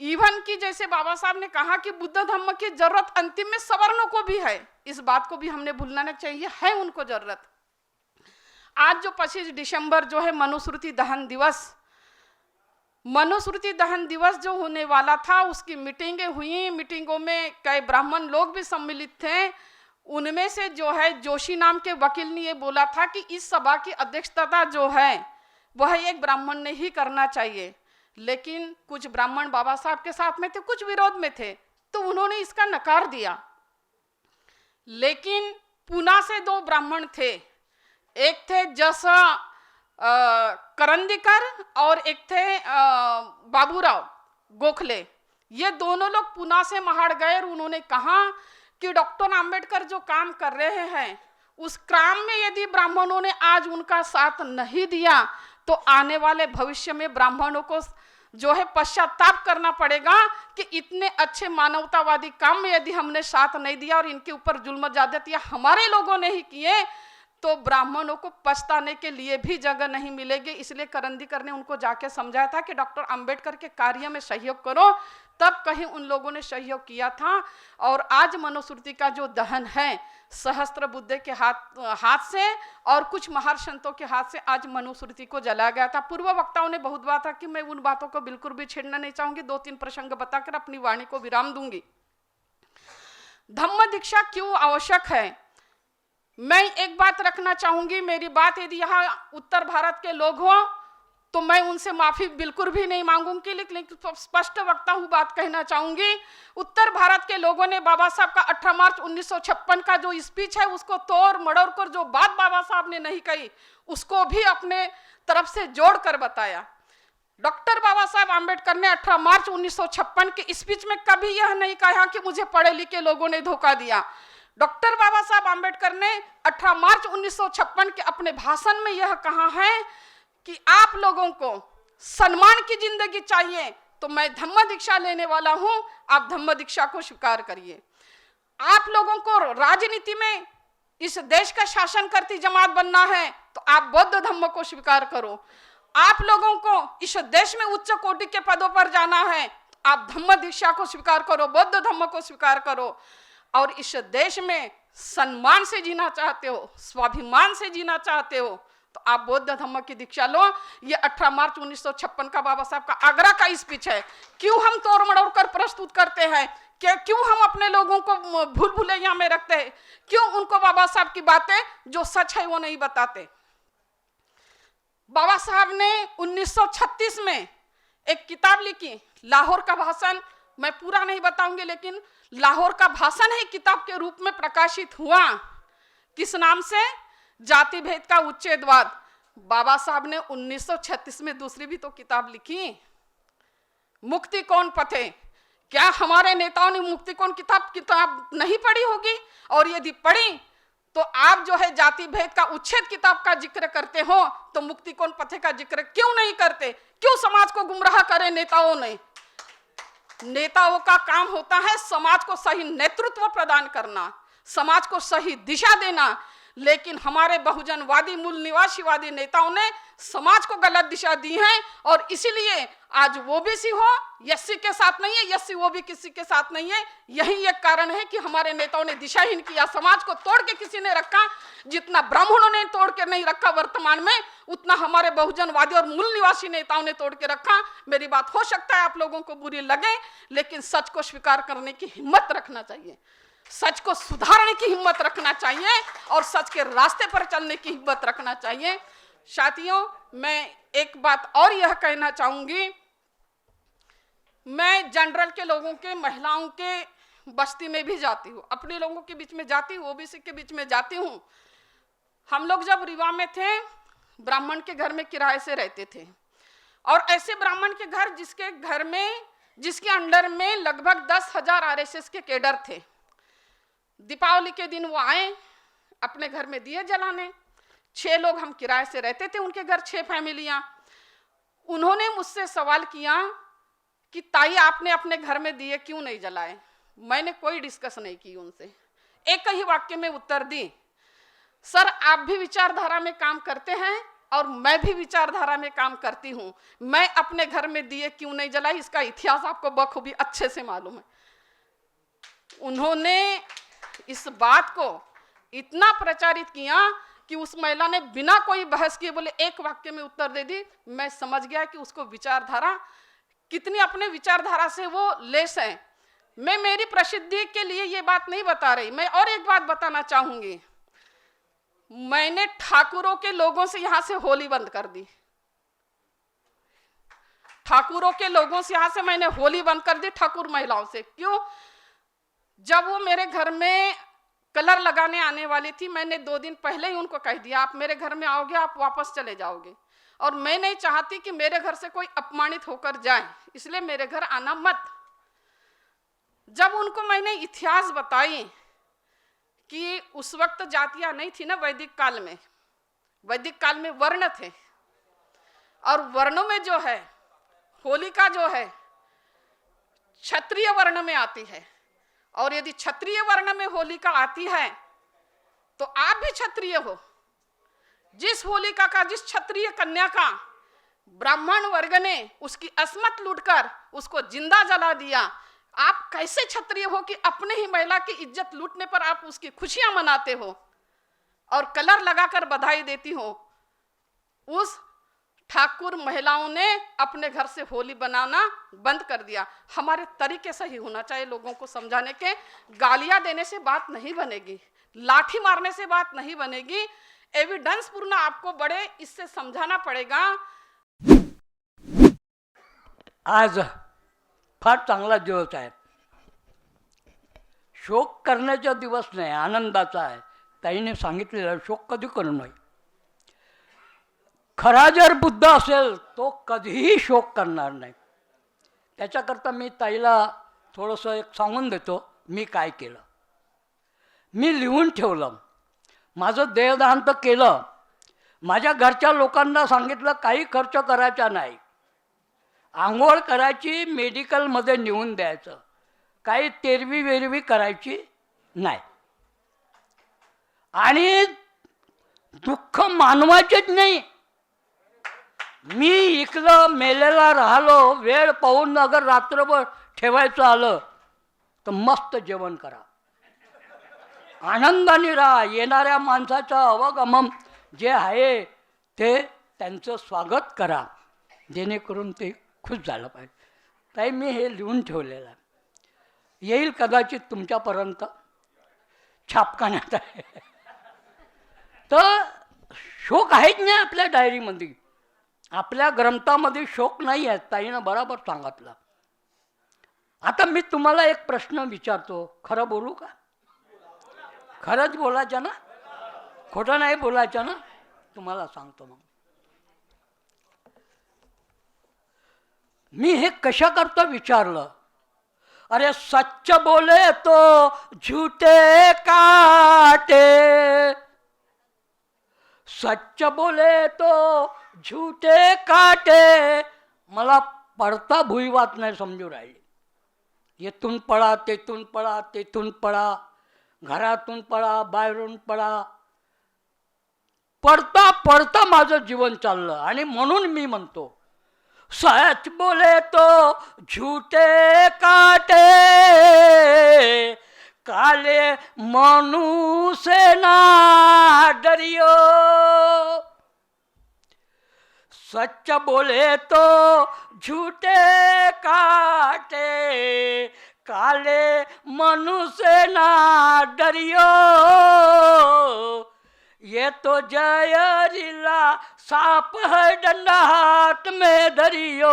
इवन कि जैसे बाबा साहब ने कहा कि बुद्ध धम्म की जरूरत अंतिम में सवर्णों को भी है, इस बात को भी हमने भूलना नहीं चाहिए, है उनको जरूरत। आज जो 25 दिसंबर जो है मनुस्मृति दहन दिवस, मनुस्मृति दहन दिवस जो होने वाला था, उसकी मीटिंगें हुई। मीटिंगों में कई ब्राह्मण लोग भी सम्मिलित थे। उनमें से जो है जोशी नाम के वकील ने ये बोला था कि इस सभा की अध्यक्षता जो है वह एक ब्राह्मण ने ही करना चाहिए, लेकिन कुछ ब्राह्मण बाबा साहब के साथ में थे, कुछ विरोध में थे, तो उन्होंने इसका नकार दिया। लेकिन पुणे से 2 ब्राह्मण थे, एक थे जस करंदीकर और एक थे बाबूराव गोखले। ये दोनों लोग पुणे से महाड़ गए और उन्होंने कहा कि डॉक्टर आम्बेडकर जो काम कर रहे हैं उस काम में यदि ब्राह्मणों ने आज उनका साथ नहीं दिया तो आने वाले भविष्य में ब्राह्मणों को जो है पश्चाताप करना पड़ेगा कि इतने अच्छे मानवतावादी काम में यदि हमने साथ नहीं दिया और इनके ऊपर जुल्म ज्यादतियां हमारे लोगों ने ही किए तो ब्राह्मणों को पछताने के लिए भी जगह नहीं मिलेगी। इसलिए करंदीकर ने उनको जाके समझाया था कि डॉक्टर अंबेडकर के कार्य में सहयोग करो, तब कहीं उन लोगों ने सहयोग किया था। और आज मनुस्मृति का जो दहन है सहस्त्र बुद्धे के हाथ से और कुछ महान संतों के हाथ से आज मनुस्मृति को जलाया गया था। पूर्व वक्ताओं ने बहुत बात था कि मैं उन बातों को बिल्कुल भी छेड़ना नहीं चाहूंगी, 2-3 प्रसंग बताकर अपनी वाणी को विराम दूंगी। धम्म दीक्षा क्यों आवश्यक है, मैं एक बात रखना चाहूंगी। मेरी बात यदि यहाँ उत्तर भारत के लोग हों तो मैं उनसे माफी बिल्कुल भी नहीं मांगूंगी, लेकिन स्पष्ट वक्ता हूँ बात कहना चाहूंगी। उत्तर भारत के लोगों ने बाबा साहब का 18 मार्च 1956 का जो स्पीच है उसको तोड़ मड़ोड़ कर जो बात बाबा साहब ने नहीं कही उसको भी अपने तरफ से जोड़ कर बताया। डॉक्टर बाबा साहब आम्बेडकर ने 18 मार्च 1956 के स्पीच में कभी यह नहीं कहा कि मुझे पढ़े लिखे लोगों ने धोखा दिया। डॉक्टर बाबा साहब आम्बेडकर ने 18 मार्च 1956 के अपने भाषण में यह कहा है कि आप लोगों को सम्मान की जिंदगी चाहिए तो मैं धम्म दीक्षा लेने वाला हूं, आप धम्म दीक्षा को स्वीकार करिए। आप लोगों को राजनीति में इस देश का शासन करती जमात बनना है तो आप बौद्ध धम्म को स्वीकार करो। आप लोगों को इस देश में उच्च कोटि के पदों पर जाना है तो आप धम्म दीक्षा को स्वीकार करो, बौद्ध धम्म को स्वीकार करो। और इस देश में सम्मान से जीना चाहते हो, स्वाभिमान से जीना चाहते हो तो आप बौद्ध धम्म की दीक्षा लो। ये 18 मार्च 1956 का बाबा साहब का आगरा का स्पीच है। क्यों हम तोड़ मड़ोड़ कर प्रस्तुत करते हैं, क्यों हम अपने लोगों को भूल भुलैया में रखते हैं, क्यों उनको बाबा साहब की बातें जो सच है वो नहीं बताते। बाबा साहब ने 1936 में एक किताब लिखी, लाहौर का भाषण। मैं पूरा नहीं बताऊंगी, लेकिन लाहौर का भाषण है किताब के रूप में प्रकाशित हुआ। किस नाम से? जाति भेद का उच्छेदवाद। बाबा साहब ने 1936 में दूसरी भी तो किताब लिखी, मुक्ति कौन पथे। क्या हमारे नेताओं ने मुक्ति कौन किताब नहीं पढ़ी होगी? और यदि पढ़ी तो आप जो है जाति भेद का उच्छेद किताब का जिक्र करते हो तो मुक्ति कौन पथे का जिक्र क्यों नहीं करते? क्यों समाज को गुमराह करे नेताओं ने? नेताओं का काम होता है समाज को सही नेतृत्व प्रदान करना, समाज को सही दिशा देना। लेकिन हमारे बहुजनवादी मूल निवासीवादी नेताओं ने समाज को गलत दिशा दी है और इसीलिए आज ओबीसी हो एससी के साथ नहीं है, एससी ओबी किसी के साथ नहीं है। यही एक कारण है कि हमारे नेताओं ने दिशाहीन किया, समाज को तोड़ के किसी ने रखा। जितना ब्राह्मणों ने तोड़ के नहीं रखा वर्तमान में, उतना हमारे बहुजनवादी और मूल निवासी नेताओं ने तोड़ के रखा। मेरी बात हो सकता है आप लोगों को बुरी लगे, लेकिन सच को स्वीकार करने की हिम्मत रखना चाहिए, सच को सुधारने की हिम्मत रखना चाहिए और सच के रास्ते पर चलने की हिम्मत रखना चाहिए। साथियों, मैं एक बात और यह कहना चाहूंगी, मैं जनरल के लोगों के, महिलाओं के बस्ती में भी जाती हूँ, अपने लोगों के बीच में जाती हूँ, ओबीसी के बीच में जाती हूँ। हम लोग जब रीवा में थे, ब्राह्मण के घर में किराए से रहते थे और ऐसे ब्राह्मण के घर जिसके घर में, जिसके अंडर में लगभग 10,000 आरएसएस के कैडर थे। दीपावली के दिन वो आए अपने घर में दिए जलाने। 6 लोग हम किराए से रहते थे उनके घर, 6 फैमिलियां। उन्होंने मुझसे सवाल किया कि ताई आपने अपने घर में दिए क्यों नहीं जलाए? मैंने कोई डिस्कस नहीं की उनसे, एक ही वाक्य में उत्तर दी, सर आप भी विचारधारा में काम करते हैं और मैं भी विचारधारा में काम करती हूं, मैं अपने घर में दिए क्यों नहीं जलाई इसका इतिहास आपको बखूबी अच्छे से मालूम है। उन्होंने इस बात को इतना प्रचारित किया कि उस महिला ने बिना कोई बहस किए बोले एक वाक्य में उत्तर दे दी। मैं समझ गया कि उसको विचारधारा कितनी, अपने विचारधारा से वो लेस है। मैं मेरी प्रसिद्धि के लिए ये बात नहीं बता रही, मैं और एक बात बताना चाहूंगी। मैंने ठाकुरों के लोगों से यहां से होली बंद कर दी, ठाकुरों के लोगों से यहां से मैंने होली बंद कर दी, ठाकुर महिलाओं से। क्यों? जब वो मेरे घर में कलर लगाने आने वाली थी, मैंने 2 दिन पहले ही उनको कह दिया आप मेरे घर में आओगे आप वापस चले जाओगे, और मैं नहीं चाहती कि मेरे घर से कोई अपमानित होकर जाए, इसलिए मेरे घर आना मत। जब उनको मैंने इतिहास बताई कि उस वक्त जातियां नहीं थी ना, वैदिक काल में, वैदिक काल में वर्ण थे, और वर्णों में जो है होलिका जो है क्षत्रिय वर्ण में आती है, और यदि क्षत्रिय वर्ण में होलिका आती है तो आप भी क्षत्रिय हो। जिस होलिका का, जिस क्षत्रिय कन्या का ब्राह्मण वर्ग ने उसकी अस्मत लूटकर उसको जिंदा जला दिया, आप कैसे क्षत्रिय हो कि अपने ही महिला की इज्जत लूटने पर आप उसकी खुशियां मनाते हो और कलर लगाकर बधाई देती हो। उस ठाकुर महिलाओं ने अपने घर से होली बनाना बंद कर दिया। हमारे तरीके सही होना चाहिए लोगों को समझाने के। गालियां देने से बात नहीं बनेगी, लाठी मारने से बात नहीं बनेगी, एविडेंस पूर्ण आपको बड़े इससे समझाना पड़ेगा। आज फार चांगला दिवस आहे, शोक करण्याचा दिवस नाही, आनंदाचा आहे. ताईने सांगितलेलं शोक कधी करू नये. खरा जर बुद्ध असेल तो कधीही शोक करणार नाही. त्याच्याकरता मी ताईला थोडंसं एक सांगून देतो मी काय केलं. मी लिहून ठेवलं, माझं देहदान तर केलं, माझ्या घरच्या लोकांना सांगितलं काही खर्च करायचा नाही, आंघोळ करायची मेडिकलमध्ये नेऊन द्यायचं, काही तेरवी वेरवी करायची नाही, आणि दुःख मानवायचेच नाही. मी इकडं मेलेला राहिलो, वेळ पाहून अगर रात्रभर ठेवायचं आलं तर मस्त जेवण करा, आनंदाने राहा. येणाऱ्या माणसाचं अवगमन जे आहे ते त्यांचं स्वागत करा, जेणेकरून ते खुश झालं पाहिजे. ताई मी हे लिहून ठेवलेलं आहे, येईल कदाचित तुमच्यापर्यंत, छापखान्यात आहे. तर शोक आहेत नाही आपल्या डायरीमध्ये, आपल्या ग्रंथामध्ये शोक नाही आहेत. ताईनं बरोबर सांगितलं. आता मी तुम्हाला एक प्रश्न विचारतो, खरं बोलू का? खरंच बोलायचं ना, खोटं नाही बोलायचं ना? तुम्हाला सांगतो मग. मी हे कशा करता विचारलं. अरे सच्च बोले तो झूठे काटे, सच्च बोले तो झूठे काटे. मला पडता भुईवात नाही समजू राहिली. येथून पळा, तेथून पळा, तेथून पळा, घरातून पळा, बाहेरून पळा, पडता पडता माझं जीवन चाललं. आणि म्हणून मी म्हणतो सच बोले तो झूठे काटे, काले मनुष्य ना डरियो. सच बोले तो झूठे काटे, काले मनुष्य ना डरियो. ये तो जहरीला सांप है डंडा हाथ में धरियो,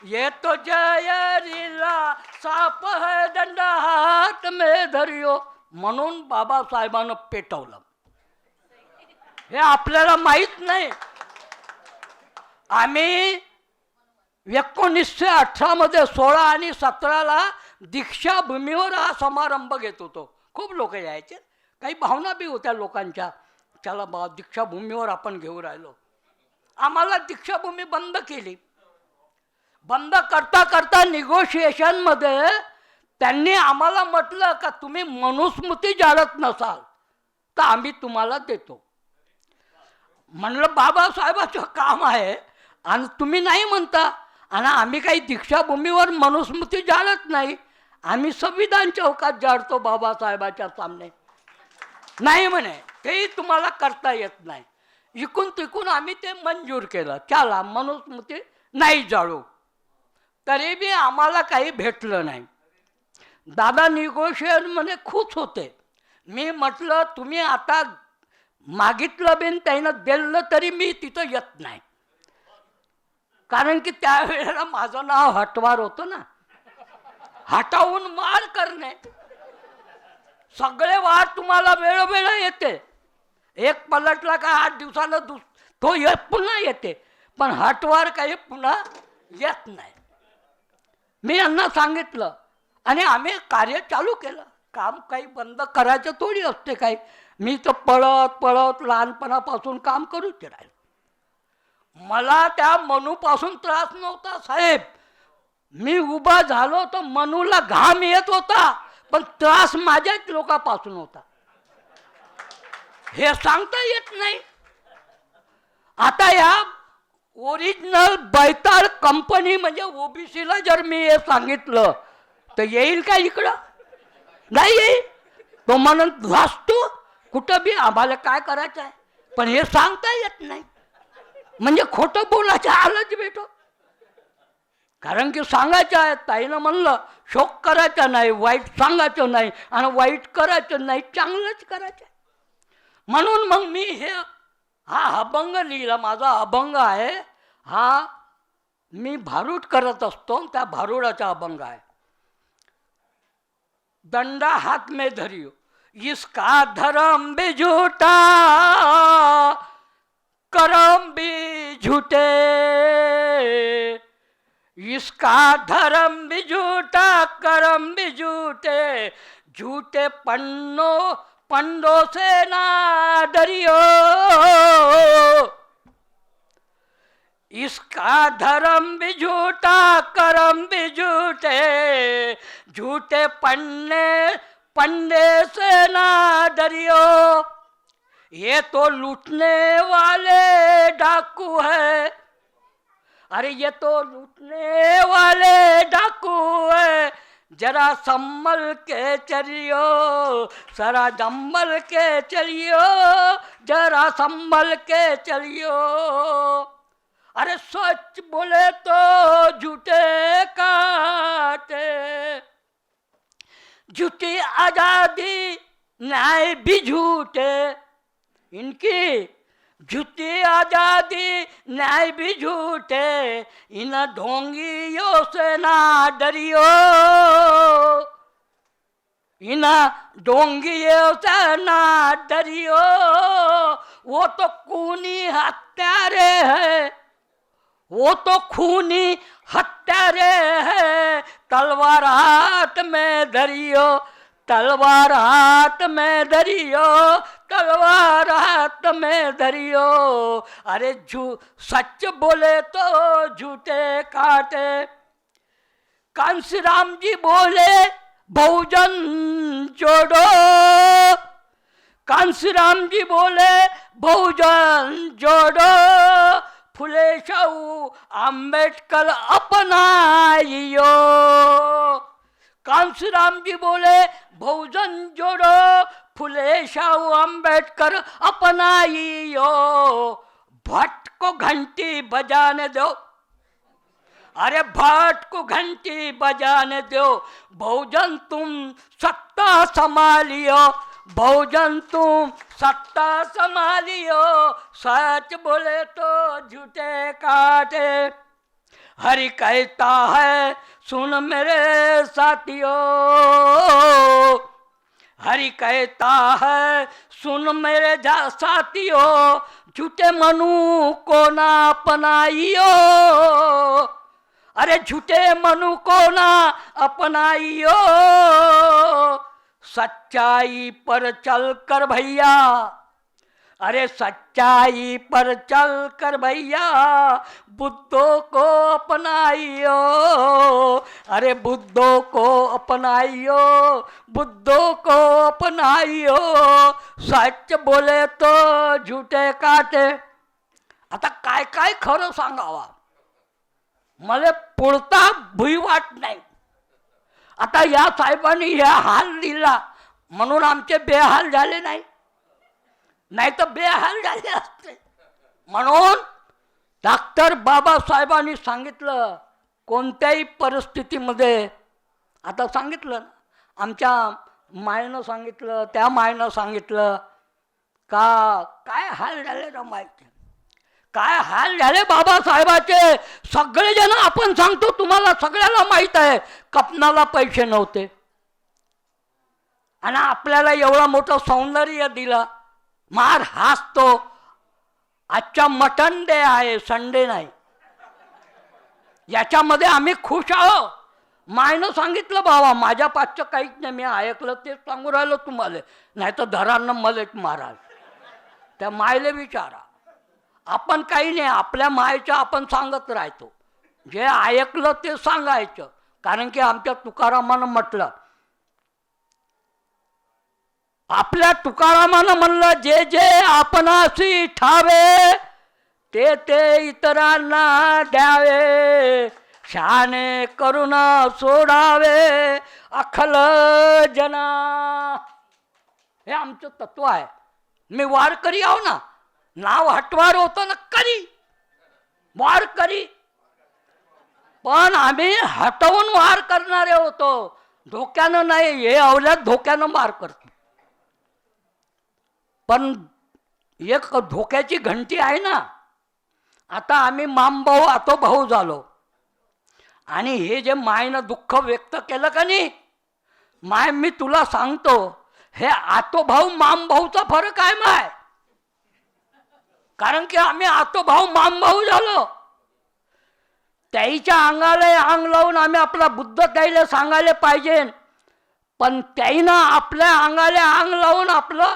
ये तो जहरीला सांप है डंडा हाथ में धरियो. म्हणून बाबासाहेबांना पेटवलं. हे आपल्याला माहीत नाही. आम्ही 1918 मध्ये 16 आणि 17ला दीक्षाभूमीवर हा समारंभ घेत होतो. खूप लोक यायचे, काही भावना बी होत्या लोकांच्या, चला बा दीक्षाभूमीवर आपण घेऊन राहिलो. आम्हाला दीक्षाभूमी बंद केली. बंद करता करता निगोशिएशनमध्ये त्यांनी आम्हाला म्हटलं का तुम्ही मनुस्मृती जाळत नसाल तर आम्ही तुम्हाला देतो. म्हणलं बाबासाहेबाचं काम आहे आणि तुम्ही नाही म्हणता. आणि आम्ही काही दीक्षाभूमीवर मनुस्मृती जाळत नाही, आम्ही संविधान चौकात जाळतो बाबासाहेबाच्या सामने. नाही म्हणे तेही तुम्हाला करता येत नाही. इकून तिकून आम्ही ते मंजूर केलं, चला मनुस्मृती नाही जाळू. तरी बी आम्हाला काही भेटलं नाही. दादा निगोशिएशनमध्ये खुश होते. मी म्हटलं तुम्ही आता मागितलं बिन त्यानं दिलं तरी मी तिथं येत नाही, कारण की त्यावेळेला माझं नाव हटवार होतं ना. हटवून मार करणे, सगळे वार तुम्हाला वेळोवेळ येते. एक पलटला का 8 दिवसानं तो पुन्हा येते, पण हटवार काही पुन्हा येत नाही. मी यांना सांगितलं आणि आम्ही कार्य चालू केलं. काम काही बंद करायचं थोडी असते काही. मी तर पळत पळत लहानपणापासून काम करूच राहिलो. मला त्या मनूपासून त्रास नव्हता साहेब. मी उभा झालो तर मनूला घाम येत होता, पण त्रास माझ्याच लोकांपासून होता. हे सांगता येत नाही. आता या ओरिजिनल बैताळ कंपनी म्हणजे ओबीसीला जर मी हे सांगितलं तर येईल का इकडं? नाही येईल. तो म्हणून वाचतो कुठं बी आम्हाला काय करायचं आहे, पण हे सांगता येत नाही. म्हणजे खोटं बोलायचं आलंच भेटो. कारण की सांगायचं आहे. ताईनं म्हणलं शोक करायचा नाही, वाईट सांगायचं नाही आणि वाईट करायचं नाही, चांगलंच करायचं. म्हणून मग मी हा अभंग लिहिला. माझा अभंग आहे हा. मी भारूड करत असतो, त्या भारूडाचा अभंग आहे. डंडा हाथ में धरियो इसका धर्म भी झूठा करम भी झूठे, इसका धर्म भी झूठा करम भी झूठे, झूठे पंडों से ना डरियो, इसका धर्म भी झूठा करम भी झूठे, झूठे पंडे से ना डरियो, ये तो लूटने वाले डाकू है, अरे ये तो लूटने वाले डाकू है, जरा संभल के चलियो, जरा संभल के चलियो, जरा संभल के चलियो. अरे सच बोले तो झूठे काटे, झूठी आजादी न्याय भी झूठे, इनकी झूठी आजादी न्याय भी झूठे, इन ढोंगियों से ना डरियो, इन ढोंगियों से ना डरियो, वो तो खूनी हत्यारे है, वो तो खूनी हत्यारे है, तलवार हाथ में धरियो, तलवार हाथ में धरियो, तलवार हाथ में धरियो. अरे सच बोले तो झूठे काटे. कांशीराम जी बोले बहुजन जोड़ो, कांशीराम जी बोले बहुजन जोड़ो, फुले शाहू आंबेडकर अपनाइयो. कांशीराम जी बोले बहुजन जोड़ो, फुले शाहू आंबेडकर अपनाइयो. भट्ट को घंटी बजाने दो, अरे भट्ट को घंटी बजाने दो, बहुजन तुम सत्ता संभालियो, बहुजन तुम सत्ता संभालियो, सच बोले तो झूठे काटे. हरि कहता है सुन मेरे साथियों, हरि कहता है सुन मेरे साथियों, झूठे मनु को ना अपनाइयो, अरे झूठे मनु को ना अपनाइयो. सच्चाई पर चल कर भैया, अरे सच्चाई पर चल कर भैया, बुद्धों को अपनाइयो, अरे बुद्धों को अपनाइयो, बुद्धों को अपनाइयो. सच बोले तो झूठे काटे. आता काय काय खरं सांगावा, मला पुढता भुईवाट नाही. आता या साहेबांनी हे हाल दिला म्हणून आमचे बेहाल झाले नाही, नाही तर बेहाल झाले असते. म्हणून डॉक्टर बाबासाहेबांनी सांगितलं कोणत्याही परिस्थितीमध्ये, आता सांगितलं आमच्या मायनं सांगितलं, त्या मायनं सांगितलं का काय हाल झाले ना माहिती, काय हाल झाले बाबासाहेबाचे. सगळेजण आपण सांगतो, तुम्हाला सगळ्याला माहित आहे कपनाला पैसे नव्हते आणि आपल्याला एवढं मोठं सौंदर्य दिलं. मार हसतो. आजच्या मटन डे आहे, संडे नाही. याच्यामध्ये आम्ही खुश आहो. मायनं सांगितलं बाबा, माझ्या पाचचं काहीच नाही, मी ऐकलं ते सांगू राहिलो तुम्हाला, नाही तर धरांना मलाच माराल. त्या मायले विचारा. आपण काही नाही, आपल्या मायचं आपण सांगत राहतो, जे ऐकलं ते सांगायचं. कारण की आमच्या तुकारामानं म्हटलं, आपल्या तुकारामानं म्हणलं, जे जे आपणाशी ठावे ते ते इतरांना द्यावे, शहाणे करून सोडावे अखल जना. हे आमचं तत्व आहे. मी वारकरी आहो ना, नाव हटवार होतं ना करी वारकरी, पण आम्ही हटवून वार करणारे होतो, धोक्यानं नाही. हे अवल्यात धोक्यानं वार करतो, पण एक धोक्याची घंटी आहे ना. आता आम्ही मामभाऊ आतो भाऊ झालो, आणि हे जे मायनं दुःख व्यक्त केलं का नाही, माय मी तुला सांगतो, हे आतो भाऊ माम भाऊचा फरक आहे माय. कारण की आम्ही आतो भाऊ माम भाऊ झालो. त्याईच्या अंगाला अंग लावून आम्ही आपला बुद्ध त्याईला सांगायला पाहिजे, पण त्याईनं आपल्या अंगाला अंग लावून आपलं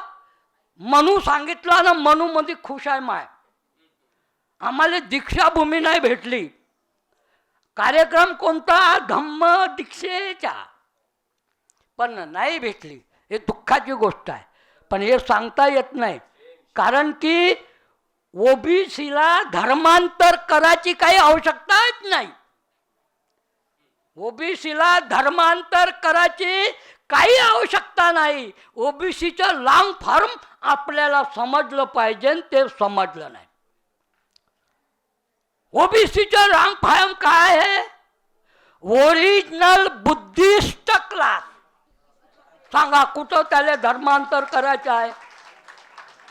मनू सांगितलं ना, मनू मध्ये खुश आहे माय. आम्हाला दीक्षाभूमी नाही भेटली. कार्यक्रम कोणता? धम्म दीक्षेचा, पण नाही भेटली. हे दुःखाची गोष्ट आहे, पण हे सांगता येत नाही. कारण की ओबीसीला धर्मांतर करायची काही आवश्यकताच नाही. ओबीसीला धर्मांतर करायची काही आवश्यकता नाही. ओबीसीचं लॉंग फॉर्म आपल्याला समजलं पाहिजे, ते समजलं नाही. ओबीसीचं लॉंग फॉर्म काय आहे? Original Buddhist class. सांगा कुठं त्याला धर्मांतर करायचं आहे?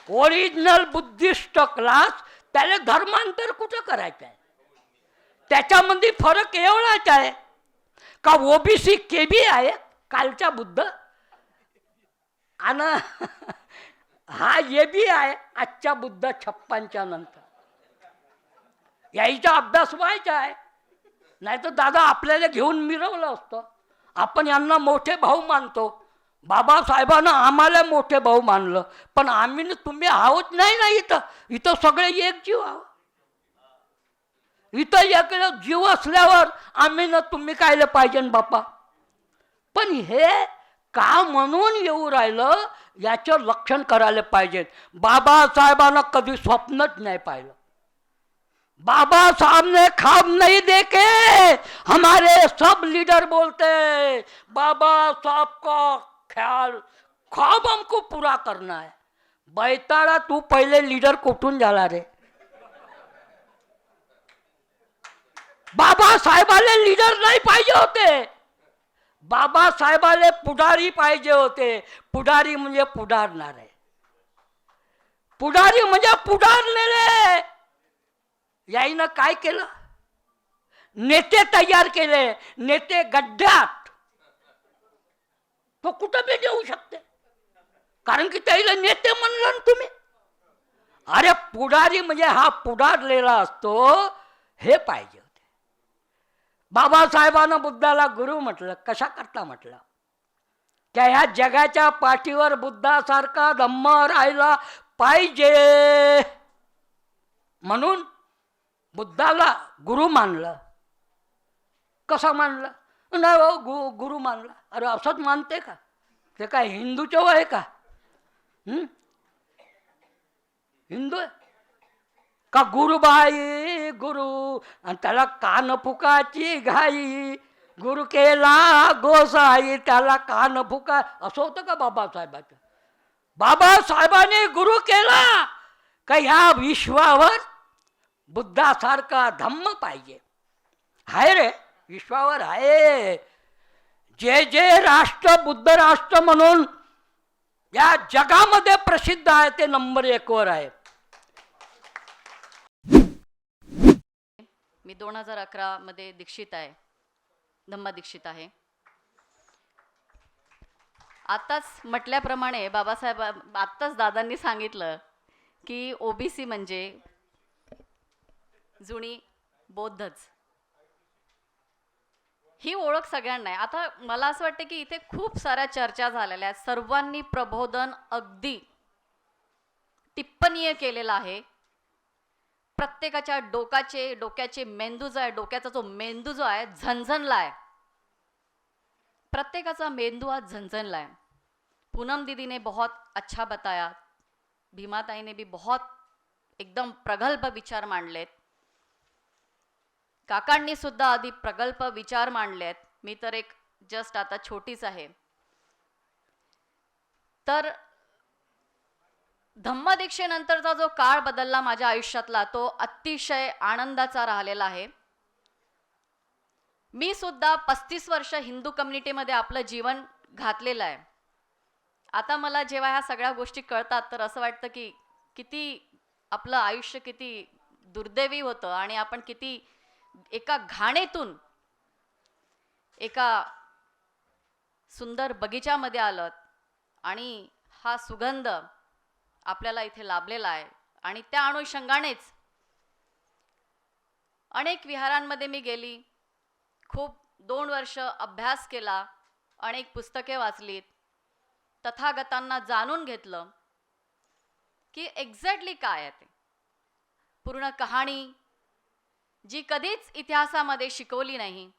ओरिजिनल बुद्धिस्ट क्लास, त्याला धर्मांतर कुठं करायचं आहे? त्याच्यामध्ये फरक एवढाच आहे का ओबीसी केबी आहे कालचा बुद्ध, आणि हा ये बी आहे आजच्या बुद्ध 56च्या नंतर. याचा अभ्यास व्हायचा आहे, नाही तर दादा आपल्याला घेऊन मिरवलं असतं. आपण यांना मोठे भाऊ मानतो, बाबासाहेबांना आम्हाला मोठे भाऊ मानलं, पण आम्ही तुम्ही आहोत नाही ना. इथं सगळे एक जीव आहोत. इथं एक जीव असल्यावर आम्ही ना तुम्ही कायले पाहिजे बापा. पण हे का म्हणून येऊ राहिलं याचं लक्षण करायला पाहिजे. बाबासाहेबांना कधी स्वप्नच नाही पाहिलं. बाबा साहब ने ख्वाब नहीं देखे, हमारे सब लीडर बोलते बाबा साहब का ख्याल ख्वाब हमको पूरा करना है. बैताळा तू पहिले लीडर कुठून झाला रे? बाबासाहेबाले लीडर नाही पाहिजे होते, बाबासाहेबाले पुढारी पाहिजे होते. पुढारी म्हणजे पुढारणारे, पुढारी म्हणजे पुढारलेले. याईनं काय केलं? नेते तयार केले. नेते गड्ड्यात तो कुठं बी देऊ शकते, कारण की त्याला नेते म्हणलं ना तुम्ही. अरे पुढारी म्हणजे हा पुढारलेला असतो, हे पाहिजे होते. बाबासाहेबांना बुद्धाला गुरु म्हटलं. कशा करता म्हटलं? त्या ह्या जगाच्या पाठीवर बुद्धासारखा धम्म राहिला पाहिजे, म्हणून बुद्धाला गुरु मानलं. कसं मानलं? नाही हो, गुरु मानला. अरे असंच मानते का? ते काय हिंदूचं आहे का? हिंदू आहे का? गुरुबाई गुरु, आणि त्याला कान फुकाची घाई. गुरु केला गोसाई, त्याला कान फुका. असं होतं का बाबासाहेबाचं? बाबासाहेबांनी गुरु केला का ह्या विश्वावर बुद्धासारखा धम्म पाहिजे. आहे रे, विश्वावर आहे. जे जे राष्ट्र बुद्ध राष्ट्र म्हणून या जगामध्ये प्रसिद्ध आहे ते नंबर 1 वर आहे. मी 2011 मध्ये दीक्षित आहे, धम्म दीक्षित आहे. आत्ताच म्हटल्याप्रमाणे बाबासाहेब, आत्ताच दादांनी सांगितलं की ओबीसी म्हणजे जुनी बौद्धच. ही ओळख सगळ्यांना आहे. आता मला असं वाटतं की इथे खूप साऱ्या चर्चा झालेल्या आहेत. सर्वांनी प्रबोधन अगदी टिप्पणीय केलेलं आहे. प्रत्येकाच्या डोक्याचे मेंदू जो आहे, डोक्याचा जो मेंदू जो आहे झणझणलाय. प्रत्येकाचा मेंदू आज झणझणलाय. पूनम दीदी ने बहुत अच्छा बताया, भीमाताई ने भी बहुत एकदम प्रगल्भ विचार मांडलेत. काकांनी सुद्धा आधी प्रगल्भ विचार मांडलेत. मी तर एक जस्ट आता छोटीच आहे. तर धम्मदीक्षेनंतरचा जो काळ बदलला माझ्या आयुष्यातला, तो अतिशय आनंदाचा राहिलेला आहे. मी सुद्धा 35 वर्ष हिंदू कम्युनिटीमध्ये आपलं जीवन घातलेलं आहे. आता मला जेव्हा ह्या सगळ्या गोष्टी कळतात तर असं वाटतं की किती आपलं आयुष्य किती दुर्दैवी होतं आणि आपण किती एका घाणेतून एका सुंदर बगीच्यामध्ये आलोत आणि हा सुगंध आपल्याला इथे लाभलेला आहे. आणि त्या अनुषंगानेच अनेक विहारांमध्ये मी गेली, खूप 2 वर्ष अभ्यास केला, अनेक पुस्तके वाचलीत, तथागतांना जाणून घेतलं की एक्झॅक्टली काय आहे ते पूर्ण कहाणी, जी कधीच इतिहासामध्ये शिकवली नाही,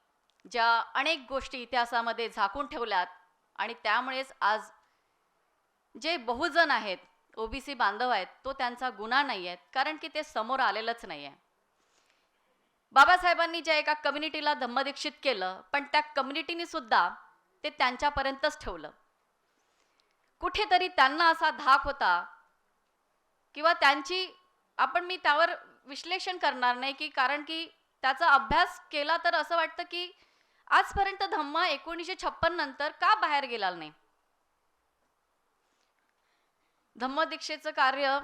ज्या अनेक गोष्टी इतिहासामध्ये झाकून ठेवल्यात. आणि त्यामुळेच आज जे बहुजन आहेत, ओबीसी बांधव आहेत, तो त्यांचा गुन्हा नाही आहे, कारण की ते समोर आलेलंच नाही आहे. बाबासाहेबांनी ज्या एका कम्युनिटीला धम्मदीक्षित केलं, पण त्या कम्युनिटीने सुद्धा ते त्यांच्यापर्यंतच ठेवलं. कुठेतरी त्यांना असा धाक होता किंवा त्यांची, मी त्यावर विश्लेषण करणार नाही की, कारण की त्याचा अभ्यास केला तर असं वाटतं की आजपर्यंत धम्म 1956 नंतर का बाहेर गेला नाही. धम्मदीक्षेचं कार्य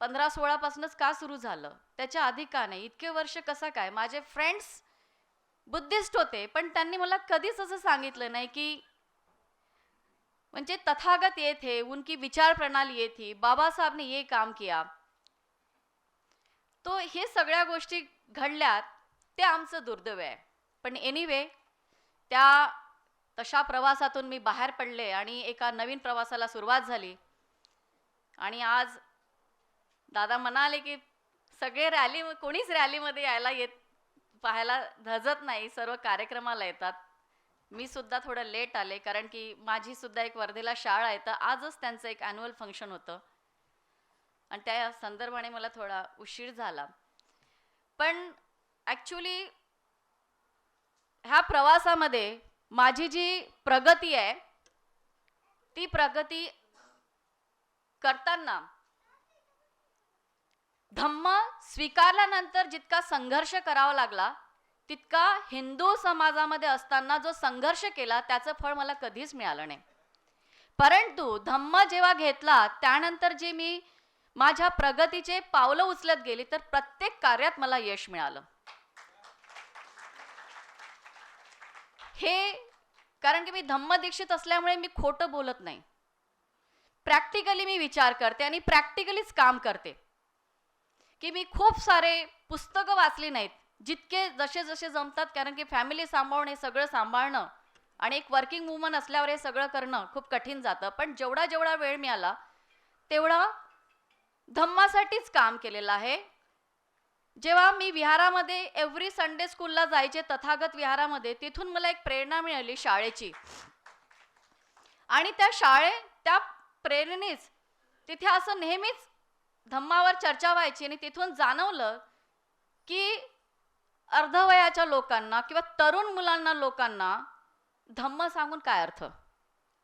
15-16 पासूनच का सुरू झालं, त्याच्या आधी का नाही, इतके वर्ष कसं काय. माझे फ्रेंड्स बुद्धिस्ट होते, पण त्यांनी मला कधीच असं सांगितलं नाही की म्हणजे तथागत ये थे, उनकी विचार प्रणाली ये थी, बाबा साहब ने ये काम किया. तो हे सगळ्या गोष्टी घडल्यात, ते आमचं दुर्दैव आहे. पण एनिवे, तशा प्रवासातून मी बाहेर पडले आणि एका नवीन प्रवासाला सुरुवात झाली. आणि आज दादा म्हणाले की सगळे कोणीच रॅलीमध्ये यायला पाहायला धजत नाही, सर्व कार्यक्रमाला येतात. मी सुद्धा थोडं लेट आले, कारण की माझी सुद्धा एक वर्धेला शाळा आहे, तर आजच त्यांचं एक ॲन्युअल फंक्शन होतं आणि त्या संदर्भाने मला थोडा उशीर झाला. पण ॲक्च्युली ह्या प्रवासामध्ये माझी जी प्रगती आहे, ती प्रगती करताना धम्म स्वीकारल्यानंतर जितका संघर्ष करावा लागला, तितका हिंदू समाजामध्ये असताना जो संघर्ष केला त्याचं फळ मला कधीच मिळालं नाही. परंतु धम्म जेव्हा घेतला त्यानंतर जे मी माझ्या प्रगतीचे पावलं उचलत गेली, तर प्रत्येक कार्यात मला यश मिळालं. हे कारण की मी धम्मदीक्षित असल्यामुळे मी खोटं बोलत नाही. प्रॅक्टिकली मी विचार करते आणि प्रॅक्टिकलीच काम करते. की मी खूप सारे पुस्तकं वाचली नाहीत, जितके जसे जसे जमतात, कारण की फॅमिली सांभाळणे, सगळं सांभाळणं आणि एक वर्किंग वुमन असल्यावर हे सगळं करणं खूप कठीण जातं. पण जेवढा जेवढा वेळ मिळाला तेवढा धम्मासाठीच काम केलेलं आहे. जेव्हा मी विहारामध्ये एव्हरी संडे स्कूलला जायचे, तथागत विहारामध्ये, तिथून मला एक प्रेरणा मिळाली शाळेची. आणि त्या प्रेरणेनेच तिथे असं नेहमीच धम्मावर चर्चा व्हायची आणि तिथून जाणवलं की अर्धवयाच्या लोकांना किंवा तरुण लोकांना धम्म सांगून काय अर्थ.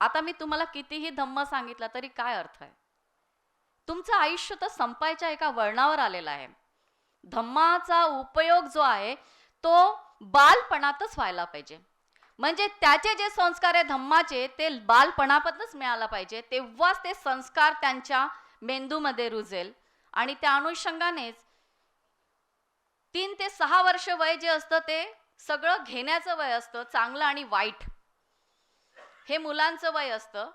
आता मी तुम्हाला कितीही धम्म सांगितला तरी काय अर्थ आहे. तुमचं आयुष्य तर संपायच्या एका वळणावर आलेलं आहे. धम्माचा उपयोग जो आहे तो बालपणातच व्हायला पाहिजे. म्हणजे त्याचे जे संस्कार आहे धम्माचे, ते बालपणापासूनच मिळाला पाहिजे. तेव्हाच ते संस्कार त्यांच्या मेंदूमध्ये रुजेल. आणि त्या अनुषंगानेच 3 ते 6 वर्ष वय जे असतं ते सगळं घेण्याचं वय असतं, चांगलं आणि वाईट. हे मुलांचं वय असतं,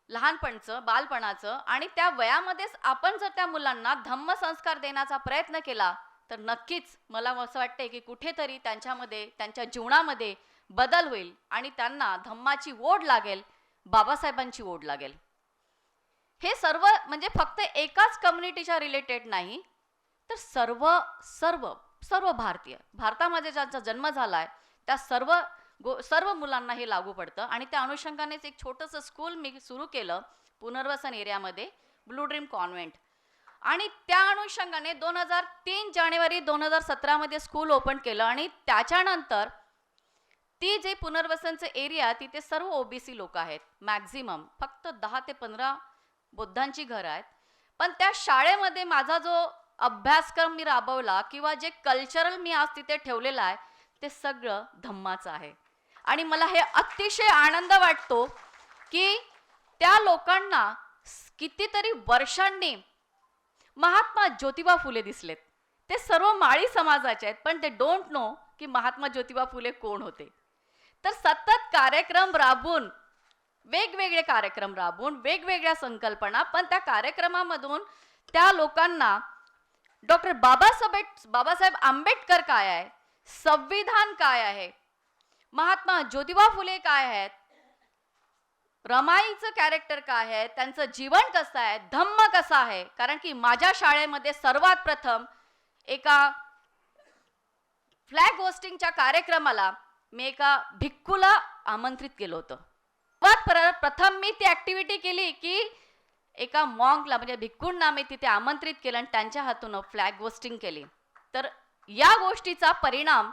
लहानपणचं, बालपणाचं. आणि त्या वयामध्येच आपण जर त्या मुलांना धम्म संस्कार देण्याचा प्रयत्न केला तर नक्कीच मला असं वाटतंय की कुठेतरी त्यांच्यामध्ये, त्यांच्या जीवनामध्ये बदल होईल आणि त्यांना धम्माची ओढ लागेल, बाबासाहेबांची ओढ लागेल. हे सर्व म्हणजे फक्त एकाच कम्युनिटीच्या रिलेटेड नाही, तर सर्व सर्व सर्व भारतामध्ये ज्यांचा जन्म झाला आहे त्या सर्व मुलांना हे लागू पडतं. आणि त्या अनुषंगानेच एक छोटंसं स्कूल मी सुरू केलं पुनर्वसन एरियामध्ये, ब्लू ड्रीम कॉन्व्हेंट. आणि त्या अनुषंगाने 2003 जानेवारी 2017 स्कूल ओपन केलं. आणि त्याच्यानंतर ती जे पुनर्वसनचं एरिया, तिथे सर्व ओबीसी लोक आहेत मॅक्झिमम, फक्त 10 ते 15 बुद्धांची घरं आहेत. पण त्या शाळेमध्ये माझा जो अभ्यासक्रम मी राबवला किंवा जे कल्चरल मी आज तिथे ठेवलेलं आहे ते सगळं धम्माचं आहे. आणि मला हे अतिशय आनंद वाटतो की त्या लोकांना कितीतरी वर्षांनी महात्मा ज्योतिबा फुले दिसलेत. ते सर्व माळी समाजाचे आहेत, पण ते डोंट नो की महात्मा ज्योतिबा फुले कोण होते. तर सतत कार्यक्रम राबवून, वेगवेगळे कार्यक्रम राबवून, वेगवेगळ्या संकल्पना, पण त्या कार्यक्रमामधून त्या लोकांना डॉक्टर बाबासाहेब आंबेडकर काय आहे, संविधान काय आहे, महात्मा ज्योतिबा फुले काय आहेत, रमाईचं कॅरेक्टर काय आहे, त्यांचं जीवन कसं आहे, धम्म कसा आहे. कारण की माझ्या शाळेमध्ये सर्वात प्रथम एका फ्लॅग होस्टिंगच्या कार्यक्रमाला मी एका भिक्खूला आमंत्रित केलं होतं. सर्वात प्रथम मी ती ऍक्टिव्हिटी केली की एका मॉंकला म्हणजे भिक्खूंना मी तिथे आमंत्रित केलं आणि त्यांच्या हातून फ्लॅग होस्टिंग केली. तर या गोष्टीचा परिणाम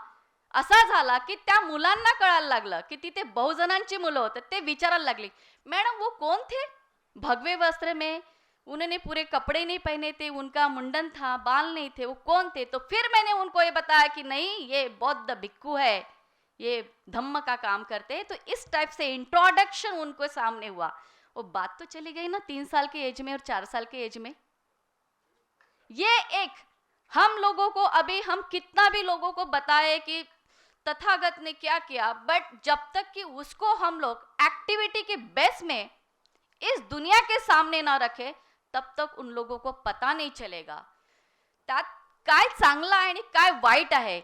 असा झाला की त्या मुलांना कळायला लागलं की तिथे बहुजनांची मुलं होते. ते विचारायला लागली, मैडम वो कौन थे, भगवे वस्त्र में, उन्होंने पूरे कपड़े नहीं पहने थे, उनका मुंडन था, बाल नहीं थे, वो कौन थे. तो फिर मैंने उनको ये बताया कि नहीं, ये बौद्ध भिक्खू है, ये धम्म का काम करते हैं. तो इस टाइप से इंट्रोडक्शन उनको सामने हुआ. वो बात तो चली गई ना 3 साल के एज में और 4 साल के एज में. ये एक हम लोगों को, अभी हम कितना भी लोगों को बताए कि तथागत ने क्या किया, बट जब तक कि उसको हम लोग एक्टिविटी के बेस में इस दुनिया के सामने ना रखे तब तक उन लोगों को पता नहीं चलेगा त्यात काय चांगलं आहे आणि काय वाईट आहे.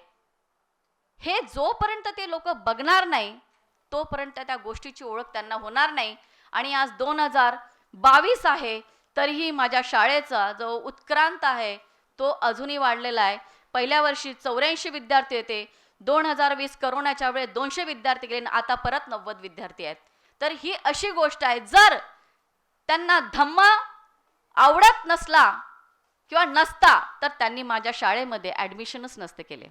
हे जोपर्यंत ते लोक बघणार नाही तोपर्यंत त्या गोष्टीची ओळख त्यांना होणार नाही. आणि आज 2022 आहे तरीही माझ्या शाळेचा जो उत्क्रांत आहे तो अजूनही वाढलेला आहे. पहिल्या वर्षी 84 विद्यार्थी होते, 2020 करोनाच्या वेळेस 200 विद्यार्थी गेले, आता परत 90 विद्यार्थी आहेत. तर ही अशी गोष्ट आहे, जर त्यांना धम्म आवडत नसला किंवा नसता तर त्यांनी माझ्या शाळेमध्ये ॲडमिशनच नसते केले.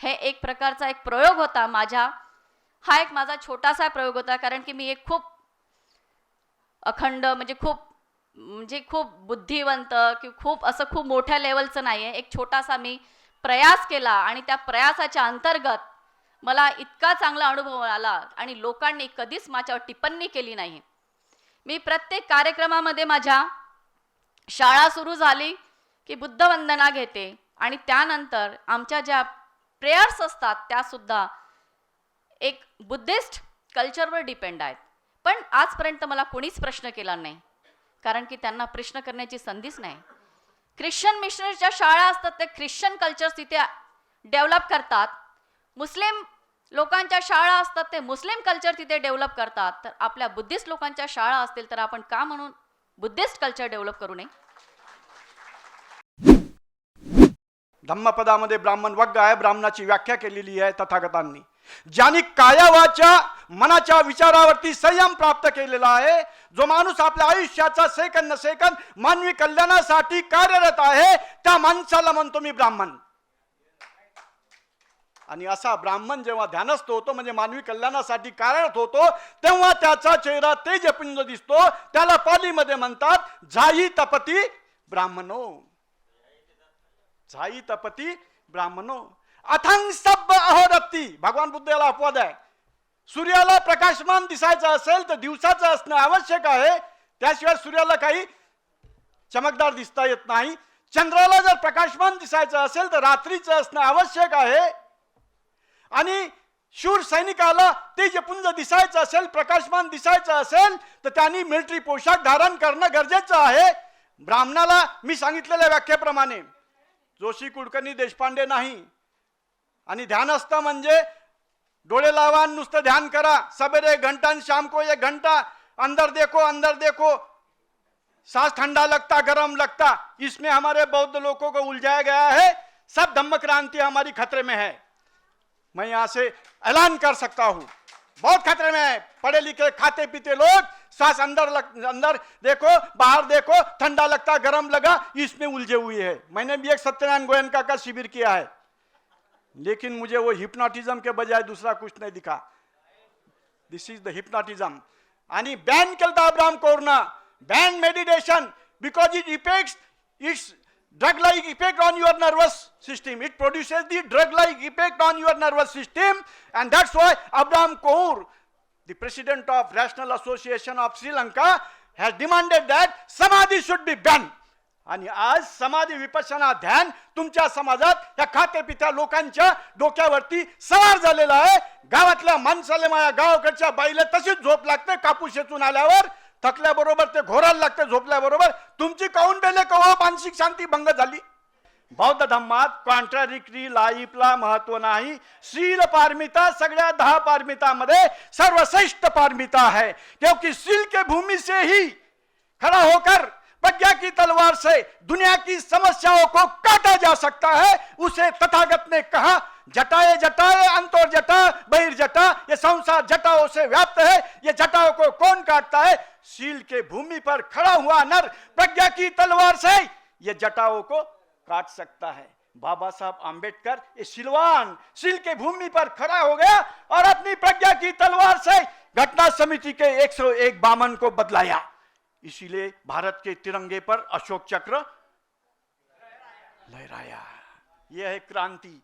हे एक प्रकारचा एक प्रयोग होता माझा. हा एक माझा छोटासा प्रयोग होता, कारण की मी एक खूप अखंड म्हणजे खूप बुद्धिवंत की खूप मोठ्या लेवलचं नाही आहे. एक छोटासा मी प्रयास केला आणि त्या प्रयासाच्या अंतर्गत मला इतका चांगला अनुभव आला आणि लोकांनी कधीच माझ्यावर टिप्पणी केली नाही. मी प्रत्येक कार्यक्रमामध्ये माझ्या शाळा सुरू झाली की बुद्ध वंदना घेते आणि त्यानंतर आमच्या ज्या प्रेयर्स असतात त्या सुद्धा एक बुद्धिस्ट कल्चरवर डिपेंड आहेत. पण आजपर्यंत मला कोणीच प्रश्न केला नाही, कारण की त्यांना प्रश्न करण्याची संधीच नाही. ख्रिश्चन मिशनरीच्या शाळा असतात ते ख्रिश्चन कल्चर्स तिथे डेव्हलप करतात. मुस्लिम लोकांच्या शाळा असतात ते मुस्लिम कल्चर तिथे डेव्हलप करतात. तर आपल्या बुद्धिस्ट लोकांच्या शाळा असतील तर आपण का म्हणून बुद्धिस्ट कल्चर डेव्हलप करू नये. धम्मपदामध्ये ब्राह्मण वग्ग आहे, ब्राह्मणाची व्याख्या केलेली आहे तथागतांनी. ज्यांनी कायावाच्या मनाच्या विचारावरती संयम प्राप्त केलेला आहे, जो माणूस आपल्या आयुष्याचा सेकंद सेकंद मानवी कल्याणासाठी कार्यरत आहे, त्या माणसाला म्हणतो मी ब्राह्मण. आणि असा ब्राह्मण जेव्हा ध्यानस्थ होतो म्हणजे मानवी कल्याणासाठी कार्यरत होतो, तेव्हा त्याचा चेहरा तेजपुंज दिसतो. त्याला पालीमध्ये म्हणतात झाई तपती ब्राह्मणो, झाई तपती ब्राह्मणो. अथंग सब अहोरती. भगवान बुद्ध याला अपवाद आहे. सूर्याला प्रकाशमान दिसायचं असेल तर दिवसाचं असणं आवश्यक आहे, त्याशिवाय सूर्याला काही चमकदार दिसता येत नाही. चंद्राला जर प्रकाशमान दिसायचं असेल तर रात्रीचं असणं आवश्यक आहे. आणि शूर सैनिकाला तेजपुंज दिसायचं असेल, प्रकाशमान दिसायचं असेल तर त्यांनी मिलिटरी पोशाख धारण करणं गरजेचं आहे. ब्राह्मणाला मी सांगितलेल्या व्याख्येप्रमाणे जोशी, कुलकर्णी, देशपांडे नाही. आणि ध्यानस्थ म्हणजे डोळे लावा, नुसतं ध्यान करा. सबेरे 1 घंटा आणि शाम को 1 घंटा अंदर देखो अंदर देखो. सांस ठंडा लगता गरम लगता, इसमें हमारे बौद्ध लोगों को उलझाया गया है। सब धम्म क्रांति हमारी खतरे में है। मैं यहां से ऐलान कर सकता हूं, बहुत खतरे में है। पढ़े लिखे खाते पीते लोग सांस अंदर देखो बाहर देखो, ठंडा लगता गरम लगा, इसमें उलझे हुए हैं। मैंने भी एक सत्यनारायण गोयनका का शिविर किया है, लेकिन मुझे वो हिप्नोटिज्म के बजाय दूसरा कुछ नहीं दिखा। This is the hypnotism. आणि बॅन केलता Abraham corona, ban meditation, because it effects it's drug like effect on your nervous system. It produces the drug like effect on your nervous system, and that's why Abraham Kaur, the president of Rational Association of Sri Lanka, has demanded that samadhi should be banned. आणि आज समाधी विपश्यना ध्यान तुमच्या समाजात या खाते पित्या लोकांच्या डोक्यावरती सवार झालेला आहे. गावातल्या माणसाला माझ्या गावाकडच्या बाईला तशीच झोप लागते, कापूस येचून आल्यावर थकल्याबरोबर ते घोरायला लागते झोपल्याबरोबर. तुमची काऊन बेले कहो मानसिक शांती भंग झाली. बौद्ध धम्मात कॉन्ट्राडिक्टरी लाईफला महत्व नाही. शील पारमिता सगळ्या 10 पारमितामध्ये सर्वश्रेष्ठ पारमिता है, क्योंकि शील के भूमि से ही खड़ा होकर प्रज्ञा की तलवार से दुनिया की समस्याओं को काटा जा सकता है. उसे तथागत ने कहा, जटाए जटाए अंतोर जटा बहिर्जटा, ये संसार जटाओं से व्याप्त है. ये जटाओं को कौन काटता है? शील के भूमि पर खड़ा हुआ नर प्रज्ञा की तलवार से ये जटाओं को काट सकता है. बाबा साहब आंबेडकर ये शीलवान शील के भूमि पर खड़ा हो गया और अपनी प्रज्ञा की तलवार से घटना समिति के 101 बामन को बदलाया. इसीलिए भारत के तिरंगे पर अशोक चक्र लहराया. यह है क्रांती.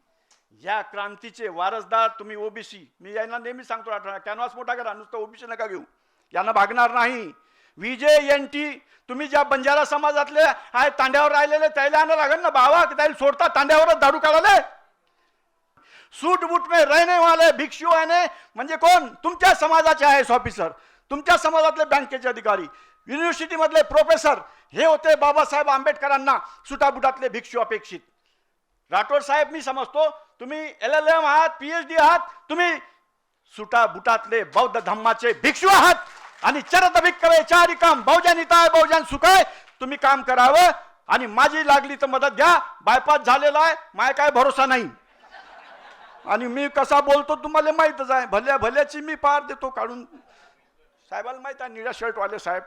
या क्रांतीचे वारसदार तुम्ही ओबीसी. मी यांना नेहमी सांगतो, आठवणा कॅनव्हास मोठा करा, नुसतं ओबीसी नका घेऊ, यांना भागणार नाही. विजय एनटी तुम्ही ज्या बंजारा समाजातले आहे तांड्यावर राहिलेले त्याला आणा लागेल ना बाबा, त्याला सोडता तांड्यावरच दारू काढाले. सूट बूट में रहने वाले भिक्षु आहे म्हणजे कोण? तुमच्या समाजाचे आयएस ऑफिसर, तुमच्या समाजातले बँकेचे अधिकारी, युनिव्हर्सिटी मधले प्रोफेसर, हे होते बाबासाहेब आंबेडकरांना सुटाबुटातले भिक्षू अपेक्षित. राठोड साहेब मी समजतो तुम्ही LLM आहात, PhD आहात, तुम्ही सुटाबुटातले बौद्ध धम्माचे भिक्षू आहात. आणि चरत भिक्खवे चारिकम बहुजनिताय बहुजन सुखाय तुम्ही काम करावं. आणि माझी लागली तर मदत घ्या. बायपास झालेला आहे, माझा काय भरोसा नाही. आणि मी कसा बोलतो तुम्हाला माहितच आहे. भल्या भल्याची मी पार देतो काढून. साहेबाला माहित आहे, निळ्या शर्टवाले साहेब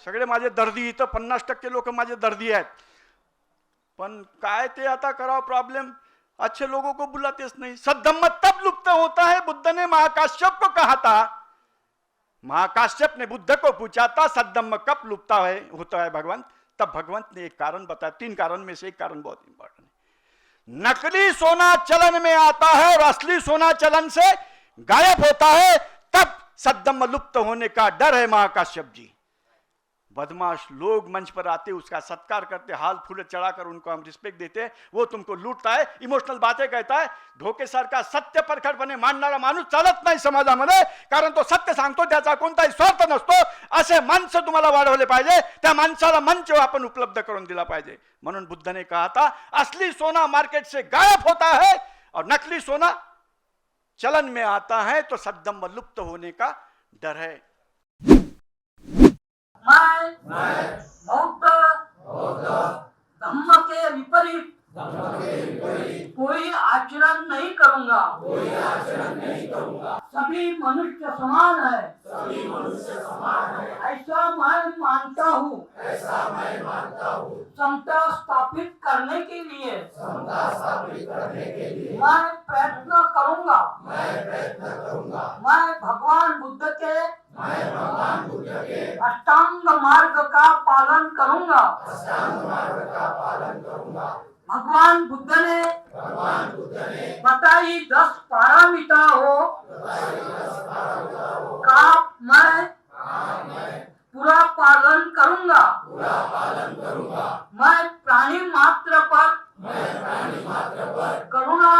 सगळे माझे दर्दी. इथं 50% लोक माझे दर्दी आहेत. पण काय ते आता करावं प्रॉब्लेम, अच्छे लोगों को बुलातेच नहीं. सद्धम्म तब लुप्त होता है, बुद्ध ने महाकाश्यप को कहा था. महाकाश्यप ने बुद्ध को पूछा था सद्धम्म कब लुप्त होता है भगवान. तब भगवंत ने एक कारण बताया. 3 कारण में से एक कारण बहुत इंपॉर्टेंट है. नकली सोना चलन में आता है और असली सोना चलन से गायब होता है, तब सद्धम्म लुप्त होने का डर है. महाकाश्यप जी, बदमाश लोग मंच पर आते, उसका सत्कार करते, हाल फूल चढ़ाकर उनको हम रिस्पेक्ट देते, वो तुमको लूटता है, इमोशनल बातें कहता है. ढोकेसारखा सत्य परखडपणे मांडणारा माणूस चालत नाही समाजामध्ये, कारण तो सत्य सांगतो, त्याचा कोणताही स्वार्थ नसतो. असे माणसं तुम्हाला वाढवले पाहिजे. त्या माणसाला मंच आपण उपलब्ध करून दिला पाहिजे. म्हणून बुद्ध ने कहा था असली सोना मार्केट से गायब होता है और नकली सोना चलन में आता है, तो सद्धम्म लुप्त होने का डर है. मैं बौद्ध धम्म के विपरीत कोई आचरण नहीं करूंगा. सभी मनुष्य समान है. ऐसा मैं मानता हूँ. समता स्थापित करने के लिए मैं प्रयत्न करूंगा. मैं भगवान बुद्ध के अष्टांग मार्ग का पालन करूंगा. भगवान बुद्ध ने बताई 10 पारामिताओं का मैं पूरा पालन करूंगा. मैं प्राणी मात्र पर करुणा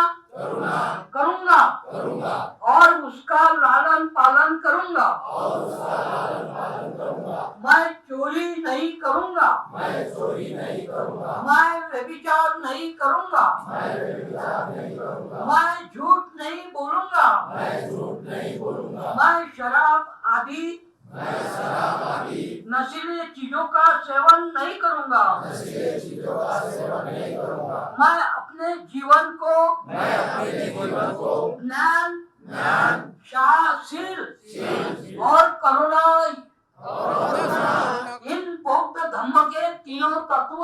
करूंगा और उसका लालन पालन करूंगा. मैं चोरी नहीं करूंगा. मैं व्यभिचार नहीं करूंगा. मैं झूठ नहीं बोलूंगा. मैं शराब आदि नशीली चीजों का सेवन नहीं करूंगा। मैं अपने जीवन को ज्ञान, शाहशील और करुणा इन बौद्ध धर्म के तीनों तत्व